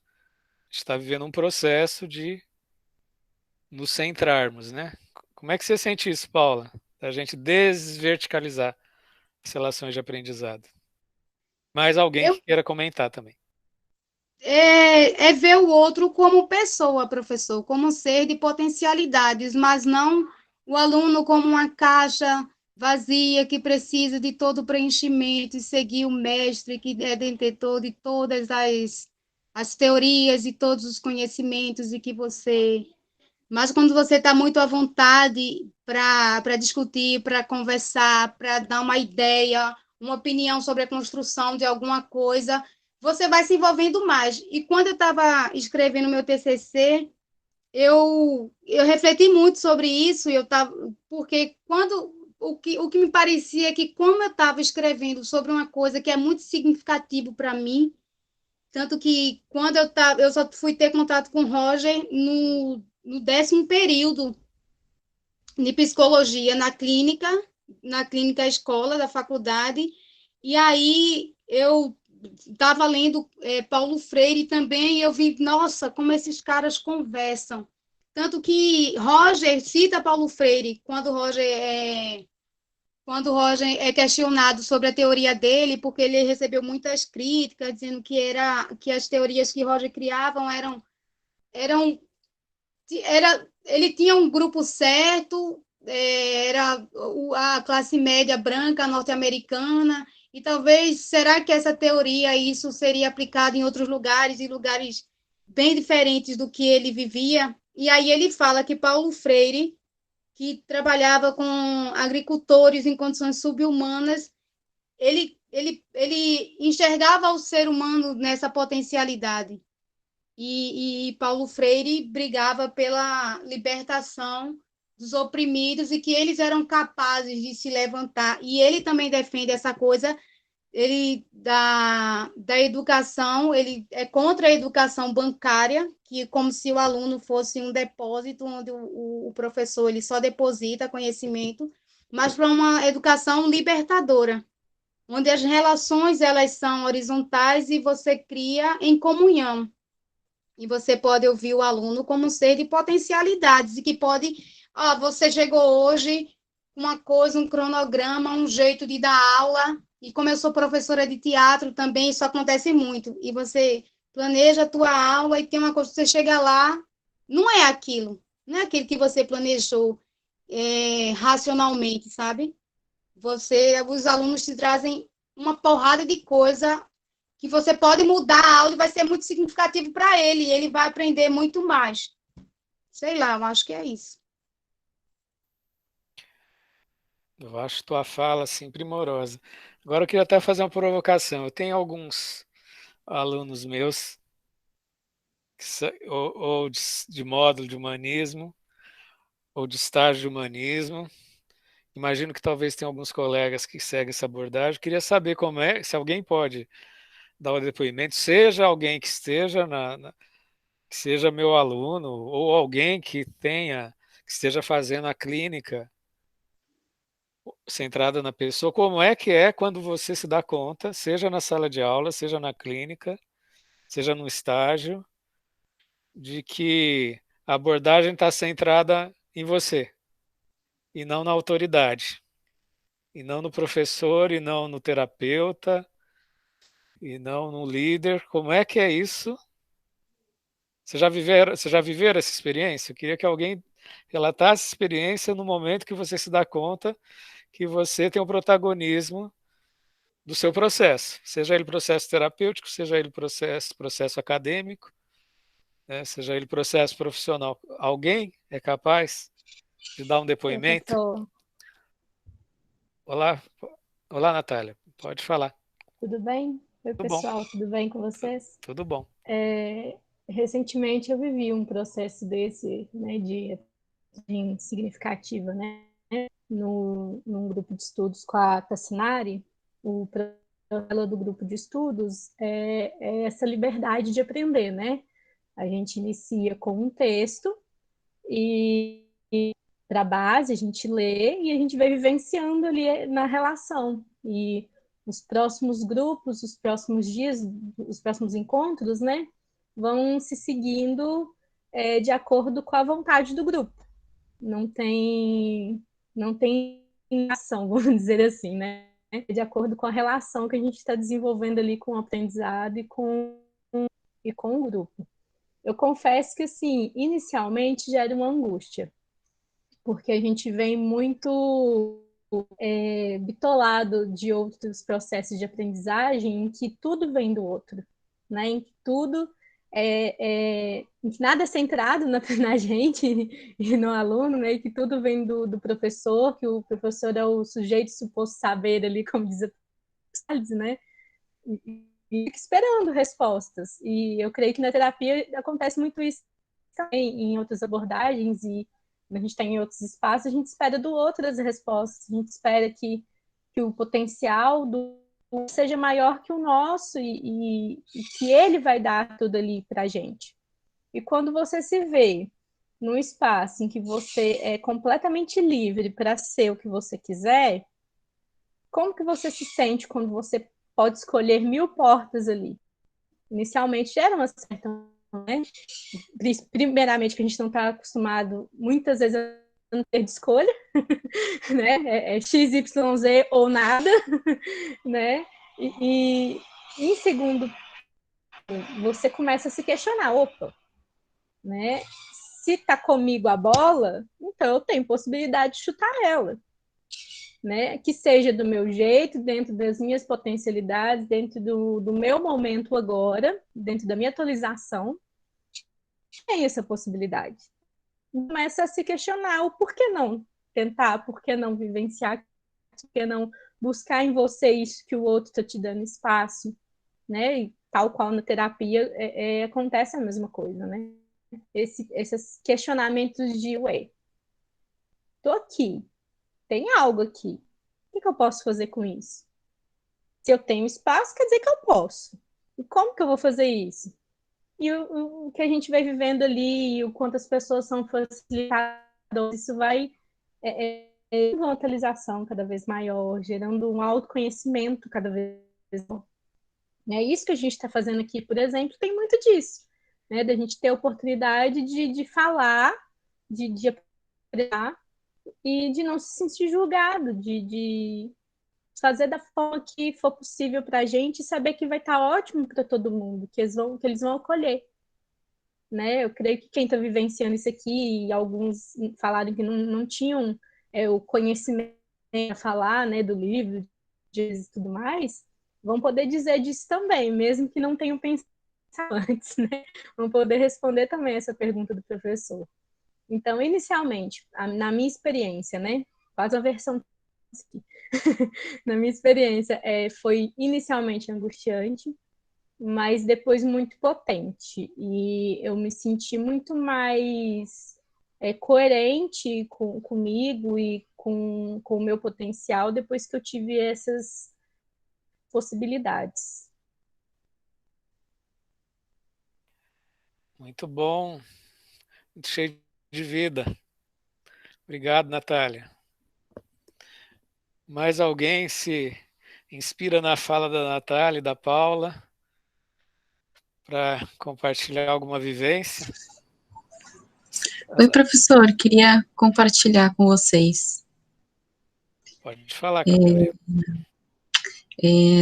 está vivendo um processo de nos centrarmos, né? Como é que você sente isso, Paula? Da gente desverticalizar as relações de aprendizado. Mais alguém que queira comentar também. É ver o outro como pessoa, professor, como ser de potencialidades, mas não o aluno como uma caixa vazia que precisa de todo o preenchimento e seguir o mestre que é detentor de todas as teorias e todos os conhecimentos e que você... Mas quando você está muito à vontade para discutir, para conversar, para dar uma ideia, uma opinião sobre a construção de alguma coisa, você vai se envolvendo mais. E quando eu estava escrevendo meu TCC, eu refleti muito sobre isso, porque o que me parecia é que, como eu estava escrevendo sobre uma coisa que é muito significativo para mim, tanto que quando eu só fui ter contato com o Roger no 10º período de psicologia na clínica escola da faculdade, e aí eu estava lendo Paulo Freire também, e eu vi, nossa, como esses caras conversam. Tanto que Roger cita Paulo Freire quando Roger é questionado sobre a teoria dele, porque ele recebeu muitas críticas, dizendo que as teorias que Roger criavam eram ele tinha um grupo certo, era a classe média branca norte-americana, e talvez, será que essa teoria, isso seria aplicado em outros lugares, em lugares bem diferentes do que ele vivia? E aí ele fala que Paulo Freire, que trabalhava com agricultores em condições subhumanas, ele enxergava o ser humano nessa potencialidade. E Paulo Freire brigava pela libertação dos oprimidos e que eles eram capazes de se levantar. E ele também defende essa coisa da educação, ele é contra a educação bancária, que como se o aluno fosse um depósito onde o professor ele só deposita conhecimento, mas para uma educação libertadora, onde as relações elas são horizontais e você cria em comunhão. E você pode ouvir o aluno como um ser de potencialidades e que pode, você chegou hoje uma coisa, um cronograma, um jeito de dar aula, e como eu sou professora de teatro também, isso acontece muito, e você planeja a tua aula e tem uma coisa, você chega lá, não é aquilo que você planejou racionalmente, sabe? Os alunos te trazem uma porrada de coisa que você pode mudar a aula e vai ser muito significativo para ele, e ele vai aprender muito mais. Sei lá, eu acho que é isso. Eu acho tua fala assim primorosa. Agora eu queria até fazer uma provocação. Eu tenho alguns alunos meus ou de módulo de humanismo ou de estágio de humanismo. Imagino que talvez tenha alguns colegas que seguem essa abordagem. Queria saber como é, se alguém pode dar o depoimento, seja alguém que esteja que seja meu aluno ou alguém que esteja fazendo a clínica centrada na pessoa, como é que é quando você se dá conta, seja na sala de aula, seja na clínica, seja no estágio, de que a abordagem está centrada em você e não na autoridade, e não no professor, e não no terapeuta, e não no líder. Como é que é isso? Você já viveram essa experiência? Eu queria que alguém relatasse essa experiência no momento que você se dá conta que você tem o protagonismo do seu processo, seja ele processo terapêutico, seja ele processo acadêmico, né, seja ele processo profissional. Alguém é capaz de dar um depoimento? Professor, Olá, olá, Natália, pode falar. tudo bem? Oi, Tudo bom, pessoal, tudo bem com vocês? tudo bom. Recentemente eu vivi um processo desse, né, de significativa, né, num grupo de estudos com a Tassinari. O problema do grupo de estudos é essa liberdade de aprender, né? A gente inicia com um texto e para a base a gente lê e a gente vai vivenciando ali na relação. E os próximos grupos, os próximos dias, os próximos encontros, né, vão se seguindo de acordo com a vontade do grupo. Não tem ação, vamos dizer assim, né? De acordo com a relação que a gente está desenvolvendo ali com o aprendizado e com o grupo. Eu confesso que, assim, inicialmente já era uma angústia, porque a gente vem muito bitolado de outros processos de aprendizagem em que tudo vem do outro, né? Em que tudo em que nada é centrado na gente e no aluno, né? E que tudo vem do professor, que o professor é o sujeito suposto saber ali, como diz a análise, né? E fica esperando respostas. E eu creio que na terapia acontece muito isso também, em outras abordagens, e a gente está em outros espaços, a gente espera do outro as respostas, a gente espera que o potencial do seja maior que o nosso e que ele vai dar tudo ali para a gente. E quando você se vê num espaço em que você é completamente livre para ser o que você quiser, como que você se sente quando você pode escolher 1000 portas ali? Inicialmente era uma certa, né? Primeiramente que a gente não está acostumado muitas vezes a não ter de escolha, né? É X, Y, Z ou nada, né? E em segundo, você começa a se questionar, opa, né? Se tá comigo a bola, então eu tenho possibilidade de chutar ela, né? Que seja do meu jeito, dentro das minhas potencialidades, dentro do meu momento agora, dentro da minha atualização, tem essa possibilidade. Começa a se questionar o porquê não tentar, por que não vivenciar, por que não buscar em você isso que o outro está te dando espaço, né? E tal qual na terapia acontece a mesma coisa, né? Esses questionamentos de, ué, tô aqui, tem algo aqui, o que eu posso fazer com isso? Se eu tenho espaço, quer dizer que eu posso. E como que eu vou fazer isso? E o que a gente vai vivendo ali, o quanto as pessoas são facilitadas, isso vai uma atualização cada vez maior, gerando um autoconhecimento cada vez maior. É isso que a gente está fazendo aqui, por exemplo, tem muito disso, né? Da gente ter a oportunidade de falar, de aprender e de não se sentir julgado, de fazer da forma que for possível para a gente e saber que vai estar ótimo para todo mundo, que eles vão acolher. Né? Eu creio que quem está vivenciando isso aqui, e alguns falaram que não tinham o conhecimento a falar, né, do livro e tudo mais, vão poder dizer disso também, mesmo que não tenham pensado antes, né? Vão poder responder também essa pergunta do professor. Então, inicialmente, na minha experiência, né, faz a versão na minha experiência, foi inicialmente angustiante, mas depois muito potente. E eu me senti muito mais coerente comigo e com o meu potencial depois que eu tive essas possibilidades. Muito bom, muito cheio de vida. Obrigado, Natália. Mais alguém se inspira na fala da Natália e da Paula para compartilhar alguma vivência? Oi, professor, queria compartilhar com vocês. Pode falar, Gabriel.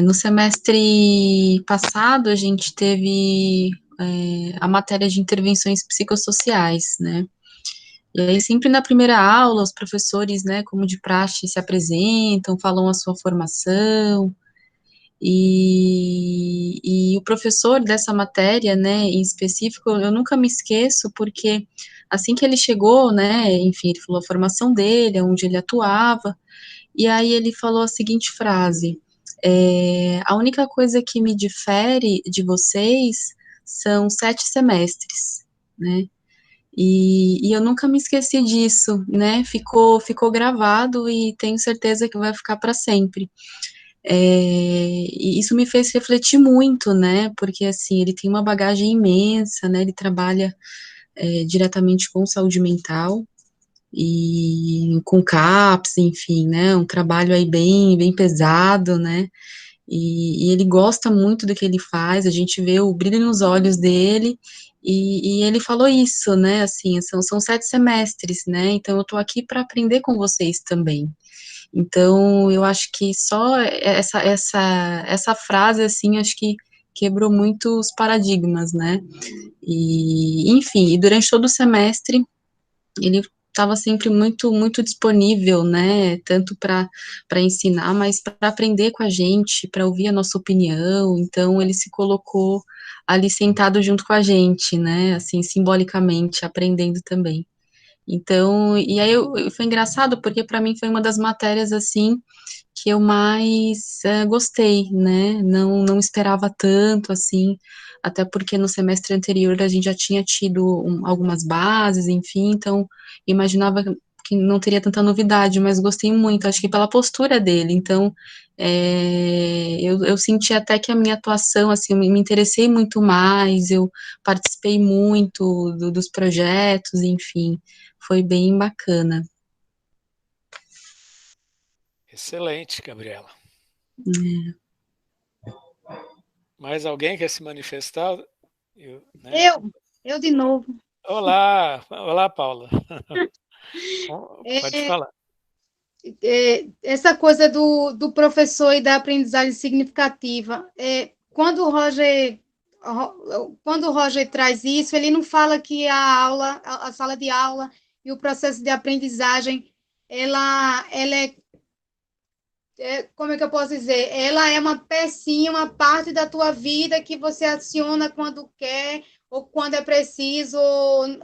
No semestre passado, a gente teve a matéria de intervenções psicossociais, né? E aí, sempre na primeira aula, os professores, né, como de praxe, se apresentam, falam a sua formação, e o professor dessa matéria, né, em específico, eu nunca me esqueço, porque assim que ele chegou, né, enfim, ele falou a formação dele, onde ele atuava, e aí ele falou a seguinte frase: a única coisa que me difere de vocês são 7 semestres, né? E eu nunca me esqueci disso, né? Ficou gravado e tenho certeza que vai ficar para sempre. E isso me fez refletir muito, né? Porque assim, ele tem uma bagagem imensa, né? Ele trabalha diretamente com saúde mental e com CAPS, enfim, né? Um trabalho aí bem pesado, né? E ele gosta muito do que ele faz, a gente vê o brilho nos olhos dele, e ele falou isso, né, assim, são 7 semestres, né, então eu tô aqui para aprender com vocês também. Então, eu acho que só essa frase, assim, acho que quebrou muito os paradigmas, né, e, enfim, e durante todo o semestre, ele estava sempre muito disponível, né, tanto para ensinar, mas para aprender com a gente, para ouvir a nossa opinião. Então ele se colocou ali sentado junto com a gente, né, assim, simbolicamente, aprendendo também. Então, e aí foi engraçado porque para mim foi uma das matérias assim que eu mais gostei, né? Não esperava tanto assim, até porque no semestre anterior a gente já tinha tido algumas bases, enfim, então imaginava que não teria tanta novidade, mas gostei muito, acho que pela postura dele. Então, eu senti até que a minha atuação, assim, eu me interessei muito mais, eu participei muito dos projetos, enfim, foi bem bacana. Excelente, Gabriela. Mais alguém quer se manifestar? Né? Eu de novo. Olá, Paula. Pode É, falar. essa coisa do professor e da aprendizagem significativa. Quando o Roger traz isso, ele não fala que a sala de aula e o processo de aprendizagem, ela como é que eu posso dizer? Ela é uma pecinha, uma parte da tua vida que você aciona quando quer, ou quando é preciso,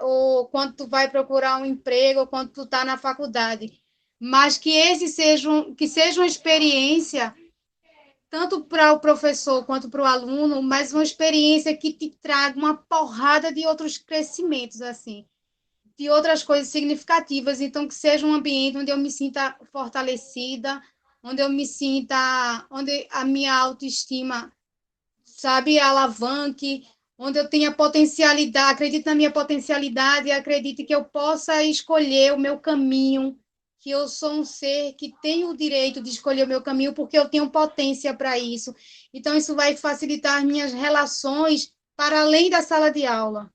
ou quando tu vai procurar um emprego, ou quando tu está na faculdade. Mas que seja uma experiência, tanto para o professor quanto para o aluno, mas uma experiência que te traga uma porrada de outros crescimentos, assim, de outras coisas significativas. Então, que seja um ambiente onde eu me sinta fortalecida, onde eu me sinta, onde a minha autoestima, sabe, alavanque, onde eu tenha potencialidade, acredite na minha potencialidade e acredite que eu possa escolher o meu caminho, que eu sou um ser que tem o direito de escolher o meu caminho porque eu tenho potência para isso. Então, isso vai facilitar as minhas relações para além da sala de aula.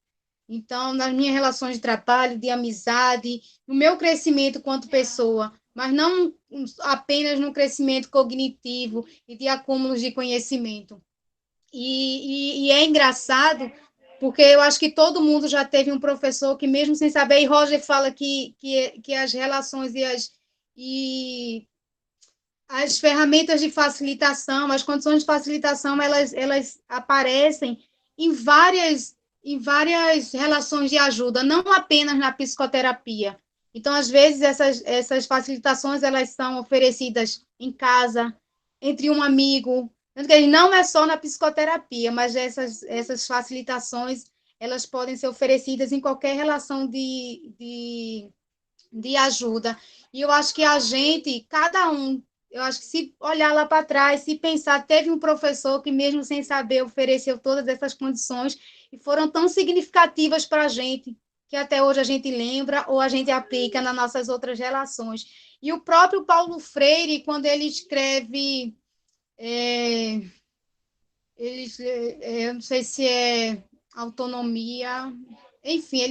Então, nas minhas relações de trabalho, de amizade, no meu crescimento quanto pessoa, mas não apenas no crescimento cognitivo e de acúmulos de conhecimento. E é engraçado, porque eu acho que todo mundo já teve um professor que, mesmo sem saber, e Roger fala que as relações e as ferramentas de facilitação, as condições de facilitação, elas aparecem em várias relações de ajuda, não apenas na psicoterapia. Então, às vezes, essas facilitações elas são oferecidas em casa, entre um amigo. Não é só na psicoterapia, mas essas facilitações elas podem ser oferecidas em qualquer relação de ajuda. E eu acho que a gente, cada um, eu acho que se olhar lá para trás, se pensar, teve um professor que, mesmo sem saber, ofereceu todas essas condições e foram tão significativas para a gente, que até hoje a gente lembra ou a gente aplica nas nossas outras relações. E o próprio Paulo Freire, quando ele escreve, eu não sei se é autonomia, enfim,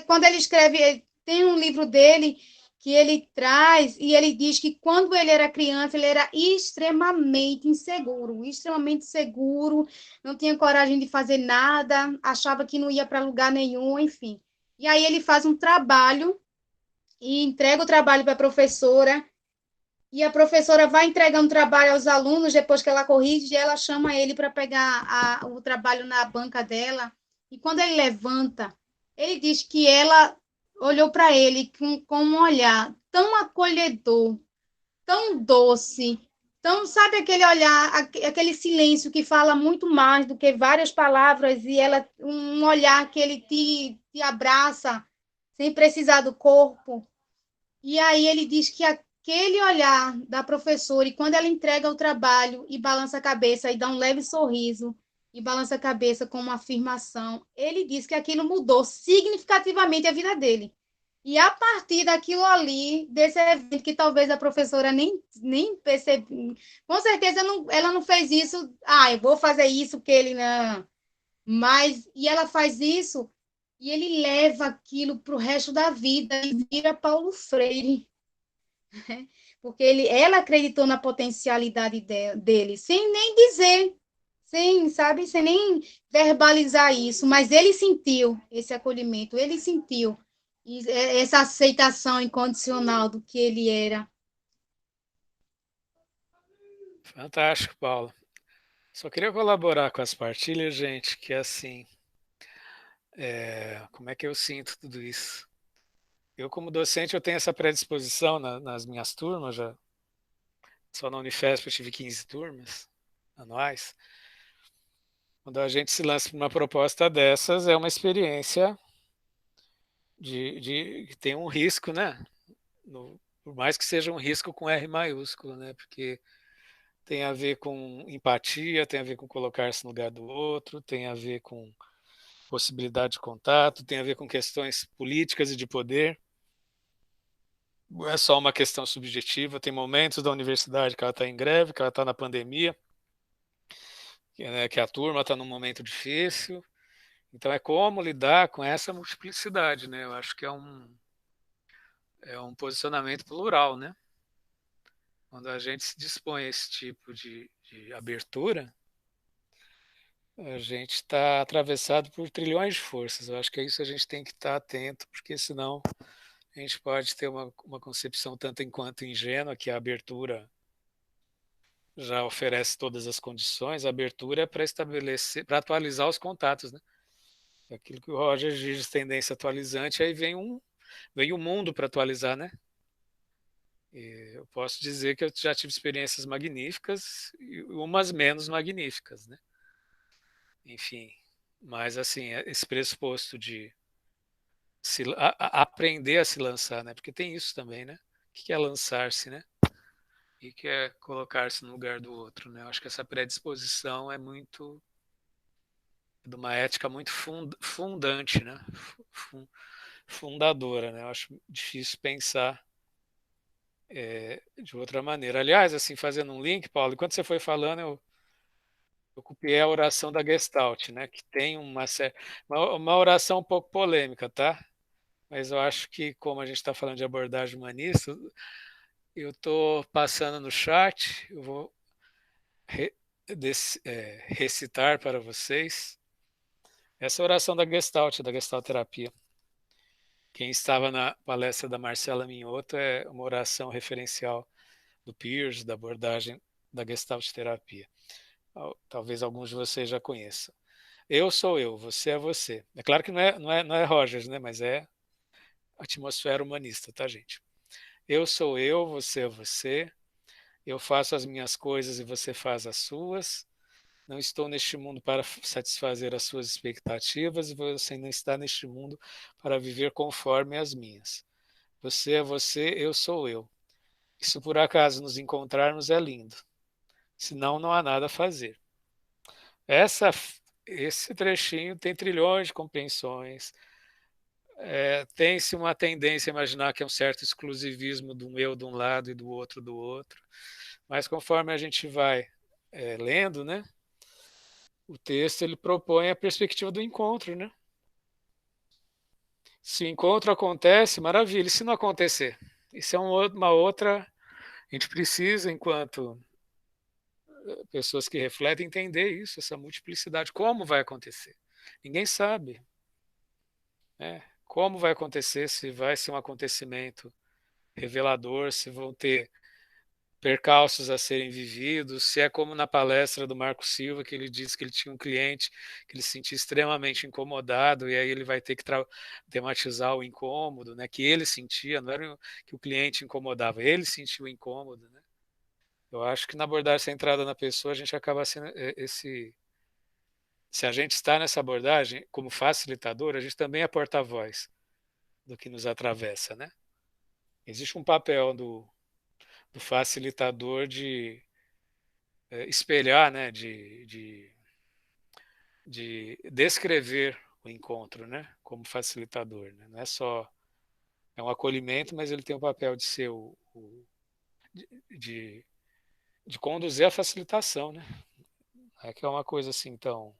quando ele escreve, tem um livro dele que ele traz e ele diz que quando ele era criança ele era extremamente inseguro, não tinha coragem de fazer nada, achava que não ia para lugar nenhum, enfim. E aí ele faz um trabalho e entrega o trabalho para a professora, e a professora vai entregando trabalho aos alunos, depois que ela corrige, ela chama ele para pegar o trabalho na banca dela. E quando ele levanta, ele diz que ela olhou para ele com um olhar tão acolhedor, tão doce, tão, sabe, aquele olhar, aquele silêncio que fala muito mais do que várias palavras, e um olhar que ele te abraça sem precisar do corpo. E aí ele diz que aquele olhar da professora, e quando ela entrega o trabalho e balança a cabeça e dá um leve sorriso, e balança a cabeça com uma afirmação, ele diz que aquilo mudou significativamente a vida dele. E a partir daquilo ali, desse evento, que talvez a professora nem percebeu, com certeza ela não fez isso, eu vou fazer isso, que ele não. Mas, e ela faz isso, e ele leva aquilo para o resto da vida e vira Paulo Freire, porque ela acreditou na potencialidade dele, sem nem dizer, sem nem verbalizar isso, mas ele sentiu esse acolhimento, ele sentiu essa aceitação incondicional do que ele era. Fantástico, Paulo. Só queria colaborar com as partilhas, gente, que assim, como é que eu sinto tudo isso? eu como docente, eu tenho essa predisposição nas minhas turmas, já só na Unifesp eu tive 15 turmas anuais. Quando a gente se lança para uma proposta dessas, é uma experiência que tem um risco, né? Por mais que seja um risco com R maiúsculo, né? Porque tem a ver com empatia, tem a ver com colocar-se no lugar do outro, tem a ver com possibilidade de contato, tem a ver com questões políticas e de poder. Não é só uma questão subjetiva, tem momentos da universidade que ela está em greve, que ela está na pandemia, que a turma está num momento difícil. Então é como lidar com essa multiplicidade, né? Eu acho que é um posicionamento plural, né? Quando a gente se dispõe a esse tipo de abertura, a gente está atravessado por trilhões de forças. Eu acho que é isso que a gente tem que estar atento, porque senão a gente pode ter uma concepção tanto enquanto ingênua, que a abertura já oferece todas as condições. A abertura é para estabelecer, para atualizar os contatos, né? Aquilo que o Roger diz de tendência atualizante, aí vem o mundo para atualizar, né? E eu posso dizer que eu já tive experiências magníficas e umas menos magníficas, né? Enfim, mas assim, esse pressuposto de aprender a se lançar, né? Porque tem isso também, né? O que é lançar-se, né? E que é colocar-se no lugar do outro, né? Eu acho que essa predisposição é muito de uma ética muito fundante, né? Fundadora, né? Eu acho difícil pensar de outra maneira. Aliás, assim, fazendo um link, Paulo, enquanto você foi falando, eu copiei a oração da Gestalt, né? Que tem uma oração um pouco polêmica, tá? Mas eu acho que, como a gente está falando de abordagem humanista, eu estou passando no chat, eu vou recitar para vocês essa oração da Gestalt terapia. Quem estava na palestra da Marcela Minhoto é uma oração referencial do Peirce, da abordagem da Gestalt terapia. Talvez alguns de vocês já conheçam. Eu sou eu, você é você. É claro que não é Rogers, né? Mas é atmosfera humanista, tá, gente? Eu sou eu, você é você. Eu faço as minhas coisas e você faz as suas. Não estou neste mundo para satisfazer as suas expectativas e você não está neste mundo para viver conforme as minhas. Você é você, eu sou eu. E se por acaso nos encontrarmos é lindo. Senão não há nada a fazer. Esse trechinho tem trilhões de compreensões. Tem-se uma tendência a imaginar que é um certo exclusivismo de um eu de um lado e do outro. Mas conforme a gente vai lendo, né, o texto ele propõe a perspectiva do encontro, né? Se o encontro acontece, maravilha. E se não acontecer? Isso é uma outra. A gente precisa, enquanto pessoas que refletem, entender isso, essa multiplicidade. Como vai acontecer? Ninguém sabe. Né? Como vai acontecer, se vai ser um acontecimento revelador, se vão ter percalços a serem vividos, se é como na palestra do Marco Silva, que ele disse que ele tinha um cliente que ele se sentia extremamente incomodado, e aí ele vai ter que tematizar o incômodo, né, que ele sentia, não era que o cliente incomodava, ele sentia o incômodo. Né? Eu acho que na abordagem centrada na pessoa, a gente acaba sendo se a gente está nessa abordagem como facilitador, a gente também é porta-voz do que nos atravessa, né? Existe um papel do facilitador de espelhar, né, de descrever o encontro, né, como facilitador. Né? Não é só um acolhimento, mas ele tem o papel de ser de, de conduzir a facilitação, né? É que é uma coisa assim, então,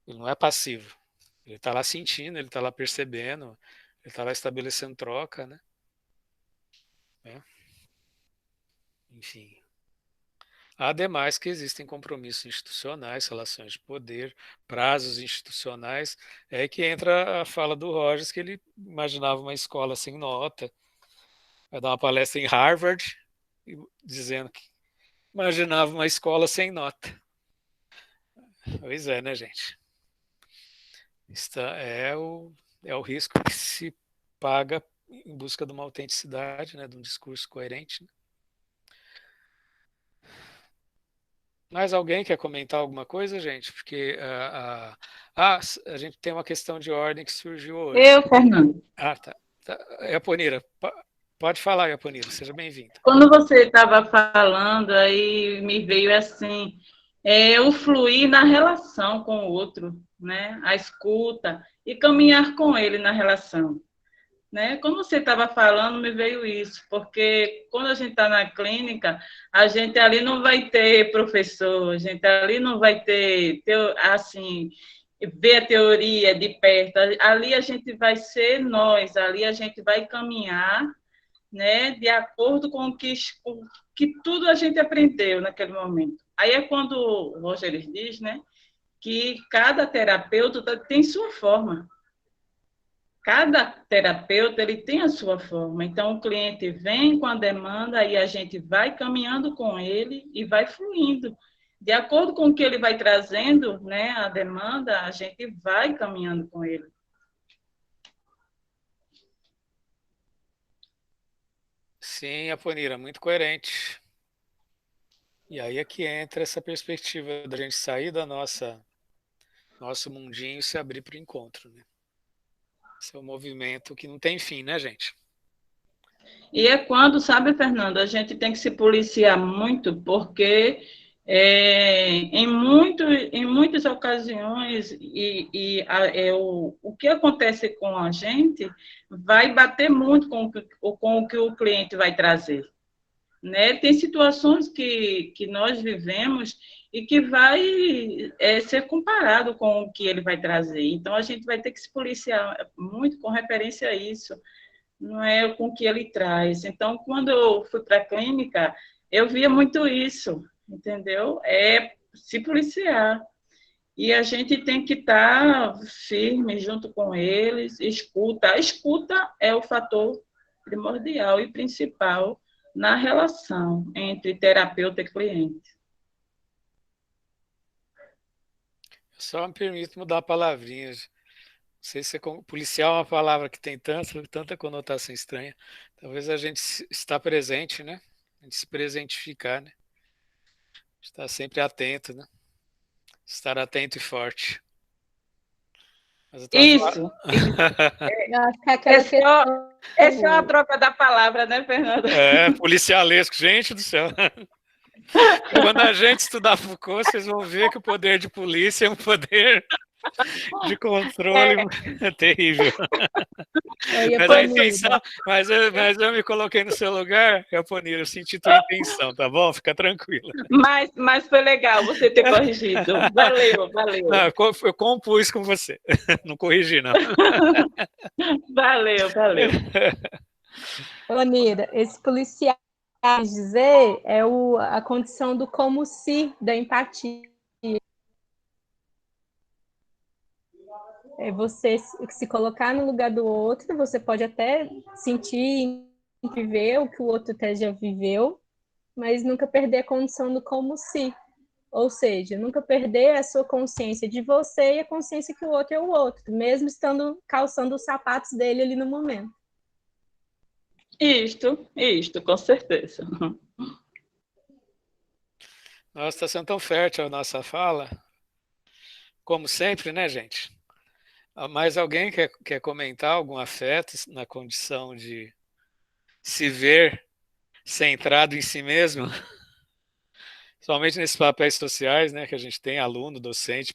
ele não é passivo. Ele está lá sentindo, ele está lá percebendo, ele está lá estabelecendo troca, né? Enfim. Ademais que existem compromissos institucionais, relações de poder, prazos institucionais, é que entra a fala do Rogers, que ele imaginava uma escola sem nota, vai dar uma palestra em Harvard, dizendo que imaginava uma escola sem nota. Pois né, gente? É o risco que se paga em busca de uma autenticidade, né, de um discurso coerente. Né? Mais alguém quer comentar alguma coisa, gente? Porque a gente tem uma questão de ordem que surgiu hoje. Eu, Fernando, Ah, tá. Yaponira, pode falar, Yaponira, seja bem-vinda. quando você estava falando, aí me veio assim, o fluir na relação com o outro, né? A escuta e caminhar com ele na relação. Né? Quando você estava falando, me veio isso, porque quando a gente está na clínica, a gente ali não vai ter professor, a gente ali não vai ter assim, ver a teoria de perto, ali a gente vai ser nós, ali a gente vai caminhar, né, de acordo com com que tudo a gente aprendeu naquele momento. Aí é quando o Roger diz, né, que cada terapeuta tem sua forma. Cada terapeuta ele tem a sua forma. Então, o cliente vem com a demanda e a gente vai caminhando com ele e vai fluindo. De acordo com o que ele vai trazendo, né, a demanda, a gente vai caminhando com ele. Sim, Yaponira, muito coerente. E aí é que entra essa perspectiva da gente sair da nosso mundinho e se abrir para o encontro. Né? Esse é um movimento que não tem fim, né, gente? E é quando, sabe, Fernando, a gente tem que se policiar muito, porque em muitas ocasiões, o que acontece com a gente vai bater muito com o que o cliente vai trazer. Né? Tem situações que nós vivemos e que vai ser comparado com o que ele vai trazer. Então, a gente vai ter que se policiar muito com referência a isso, não é com o que ele traz. Então, quando eu fui para a clínica, eu via muito isso, entendeu? É se policiar. E a gente tem que estar firme junto com eles, escuta. A escuta é o fator primordial e principal na relação entre terapeuta e cliente. Só me permito mudar palavrinhas. Não sei se policial é uma palavra que tem tanta conotação estranha. Talvez a gente está presente, né? A gente se presentificar, né? Estar sempre atento, né? Estar atento e forte. Mas eu tava Isso. Eu acho que aquela questão... É só a troca da palavra, né, Fernanda? Policialesco. Gente do céu. Quando a gente estudar Foucault, vocês vão ver que o poder de polícia é um poder de controle terrível. Mas a intenção, mas eu me coloquei no seu lugar, Yaponira, eu senti tua intenção, tá bom? Fica tranquila. Mas foi legal você ter corrigido. Valeu. Não, eu compus com você, não corrigi, não. Valeu. Yaponira, esse policial, dizer, é a condição do como se, da empatia. É você se colocar no lugar do outro, você pode até sentir, viver o que o outro até já viveu, mas nunca perder a condição do como se. Ou seja, nunca perder a sua consciência de você e a consciência que o outro é o outro, mesmo estando calçando os sapatos dele ali no momento. Isto, com certeza. Nossa, está sendo tão fértil a nossa fala, como sempre, né, gente? Mais alguém quer comentar algum afeto na condição de se ver centrado em si mesmo? Somente nesses papéis sociais, né, que a gente tem, aluno, docente,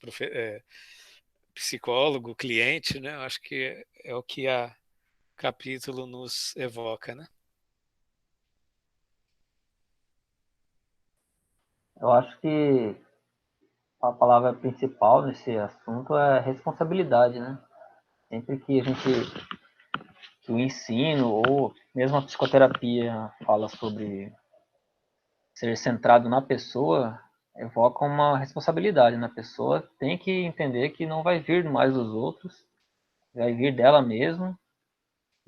psicólogo, cliente, né? Eu acho que é o que a capítulo nos evoca, né? Eu acho que a palavra principal nesse assunto é responsabilidade, né? Sempre que que o ensino ou mesmo a psicoterapia fala sobre ser centrado na pessoa, evoca uma responsabilidade na pessoa, tem que entender que não vai vir mais dos outros, vai vir dela mesma,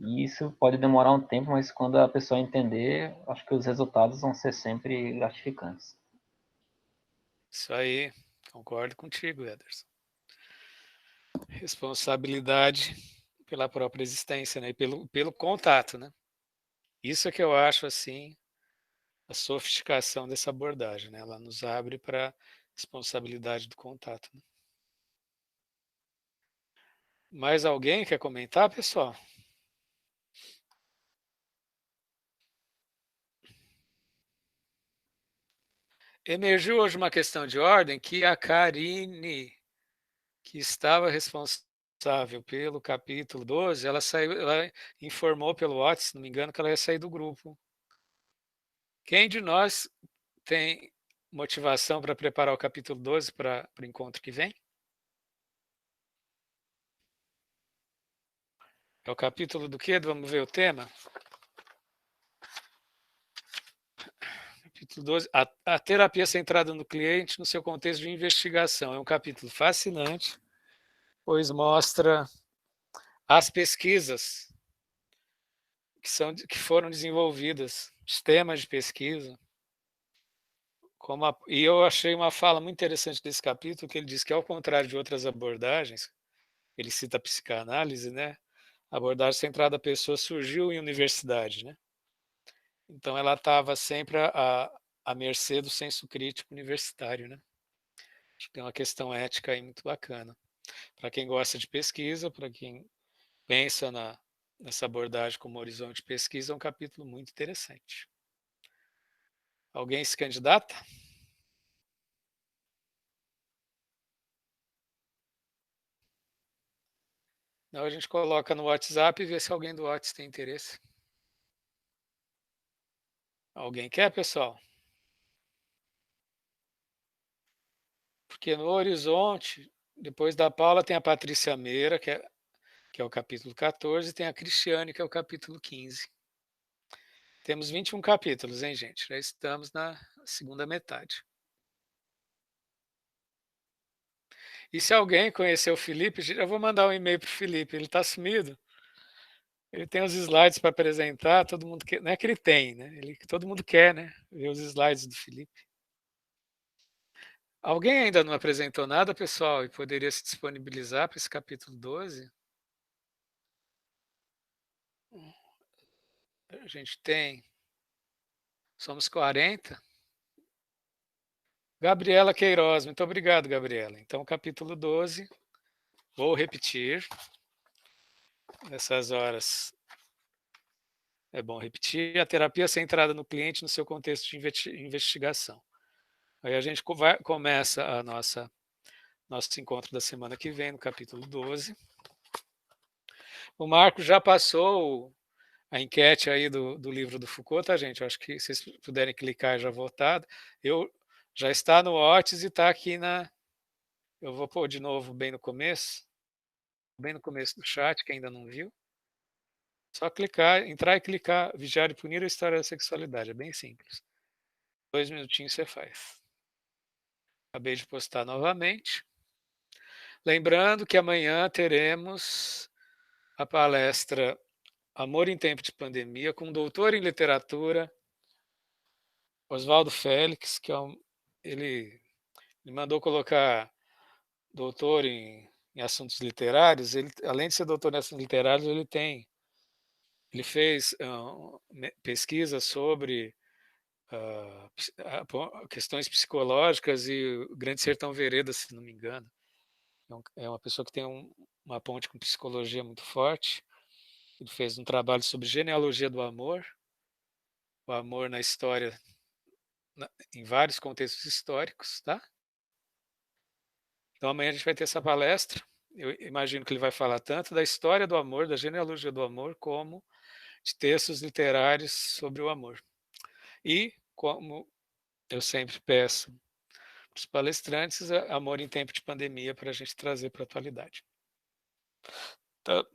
e isso pode demorar um tempo, mas quando a pessoa entender, acho que os resultados vão ser sempre gratificantes. Isso aí, concordo contigo, Ederson. Responsabilidade pela própria existência, né? E pelo contato, né? Isso é que eu acho, assim, a sofisticação dessa abordagem, né? Ela nos abre para a responsabilidade do contato, né? Mais alguém quer comentar, pessoal? Emergiu hoje uma questão de ordem que a Karine, que estava responsável pelo capítulo 12, ela saiu, ela informou pelo WhatsApp, se não me engano, que ela ia sair do grupo. Quem de nós tem motivação para preparar o capítulo 12 para o encontro que vem? É o capítulo do quê? Vamos ver o tema? Capítulo 12. A terapia centrada no cliente no seu contexto de investigação. É um capítulo fascinante, pois mostra as pesquisas que foram desenvolvidas, os temas de pesquisa. E eu achei uma fala muito interessante desse capítulo, que ele diz que, ao contrário de outras abordagens, ele cita a psicanálise, né? A abordagem centrada na pessoa surgiu em universidade, né? Então ela estava sempre à mercê do senso crítico universitário, né? Acho que tem uma questão ética aí muito bacana. Para quem gosta de pesquisa, para quem pensa nessa abordagem como horizonte de pesquisa, é um capítulo muito interessante. Alguém se candidata? Não, a gente coloca no WhatsApp e vê se alguém do WhatsApp tem interesse. Alguém quer, pessoal? Porque no horizonte, depois da Paula, tem a Patrícia Meira, que é o capítulo 14, e tem a Cristiane, que é o capítulo 15. Temos 21 capítulos, hein, gente? Já estamos na segunda metade. E se alguém conhecer o Felipe, eu vou mandar um e-mail para o Felipe, ele está sumido. Ele tem os slides para apresentar, todo mundo quer, não é que ele tem, né? Todo mundo quer, né? Ver os slides do Felipe. Alguém ainda não apresentou nada, pessoal, e poderia se disponibilizar para esse capítulo 12? A gente tem, somos 40. Gabriela Queiroz, muito obrigado, Gabriela. Então, capítulo 12, vou repetir. Nessas horas é bom repetir. A terapia centrada no cliente no seu contexto de investigação. Aí a gente começa a nosso encontro da semana que vem, no capítulo 12. O Marco já passou a enquete aí do livro do Foucault, tá, gente? Eu acho que se vocês puderem clicar e já votar. Já está no WhatsApp e está aqui na... Eu vou pôr de novo bem no começo do chat, quem ainda não viu. Só clicar, entrar e clicar, vigiar e punir a história da sexualidade. É bem simples. 2 minutinhos você faz. Acabei de postar novamente. Lembrando que amanhã teremos a palestra Amor em Tempo de Pandemia com o doutor em literatura, Oswaldo Félix, que ele me mandou colocar doutor em assuntos literários. Ele, além de ser doutor em assuntos literários, ele fez pesquisa sobre questões psicológicas e o Grande Sertão Veredas, se não me engano. É uma pessoa que tem uma ponte com psicologia muito forte. Ele fez um trabalho sobre genealogia do amor, o amor na história, em vários contextos históricos, tá? Então amanhã a gente vai ter essa palestra. Eu imagino que ele vai falar tanto da história do amor, da genealogia do amor, como de textos literários sobre o amor. E, como eu sempre peço para os palestrantes, amor em tempo de pandemia para a gente trazer para a atualidade. Então,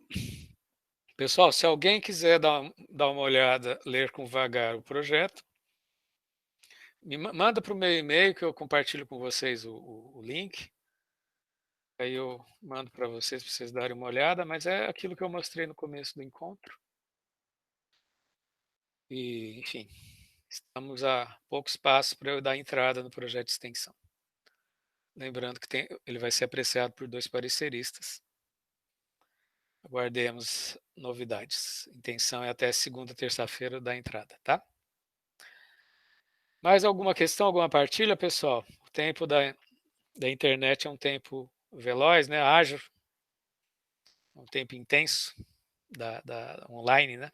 pessoal, se alguém quiser dar uma olhada, ler com vagar o projeto, me manda para o meu e-mail que eu compartilho com vocês o link. Aí eu mando para vocês darem uma olhada, mas é aquilo que eu mostrei no começo do encontro. E, enfim, estamos a poucos passos para eu dar entrada no projeto de extensão. Lembrando que ele vai ser apreciado por 2 pareceristas. Aguardemos novidades. A intenção é até segunda, terça-feira da entrada, tá? Mais alguma questão, alguma partilha, pessoal? O tempo da internet é um tempo veloz, né? Ágil, um tempo intenso da online, né?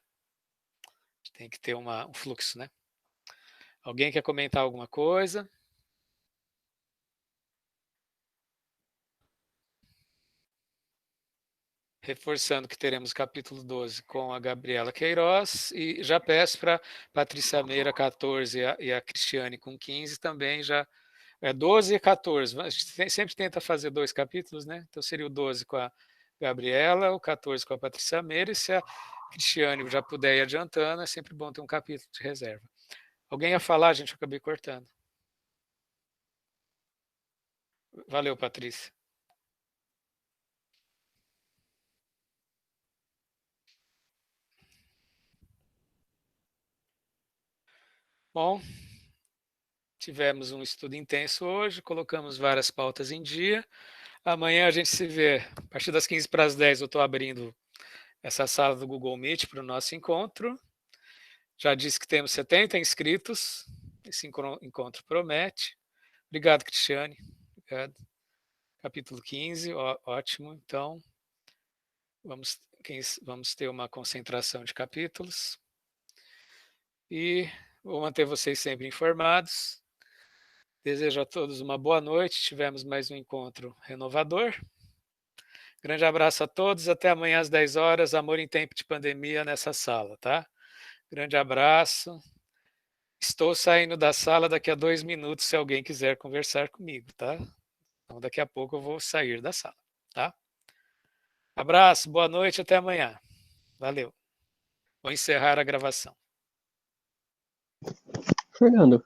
Tem que ter um fluxo, né? Alguém quer comentar alguma coisa? Reforçando que teremos capítulo 12 com a Gabriela Queiroz, e já peço para Patrícia Meira, 14, e a Cristiane com 15 também já. 12 e 14, a gente sempre tenta fazer 2 capítulos, né? Então seria o 12 com a Gabriela, o 14 com a Patrícia Meira, e se a Cristiane já puder ir adiantando, é sempre bom ter um capítulo de reserva. Alguém ia falar, gente, eu acabei cortando. Valeu, Patrícia. Bom, tivemos um estudo intenso hoje, colocamos várias pautas em dia. Amanhã a gente se vê, a partir das 15 para as 10 eu estou abrindo essa sala do Google Meet para o nosso encontro. Já disse que temos 70 inscritos, esse encontro promete. Obrigado, Cristiane. Obrigado. Capítulo 15, ótimo. Então, vamos ter uma concentração de capítulos. E vou manter vocês sempre informados. Desejo a todos uma boa noite. Tivemos mais um encontro renovador. Grande abraço a todos. Até amanhã às 10 horas. Amor em tempo de pandemia nessa sala, tá? Grande abraço. Estou saindo da sala daqui a 2 minutos, se alguém quiser conversar comigo, tá? Então, daqui a pouco eu vou sair da sala, tá? Abraço, boa noite, até amanhã. Valeu. Vou encerrar a gravação. Fernando,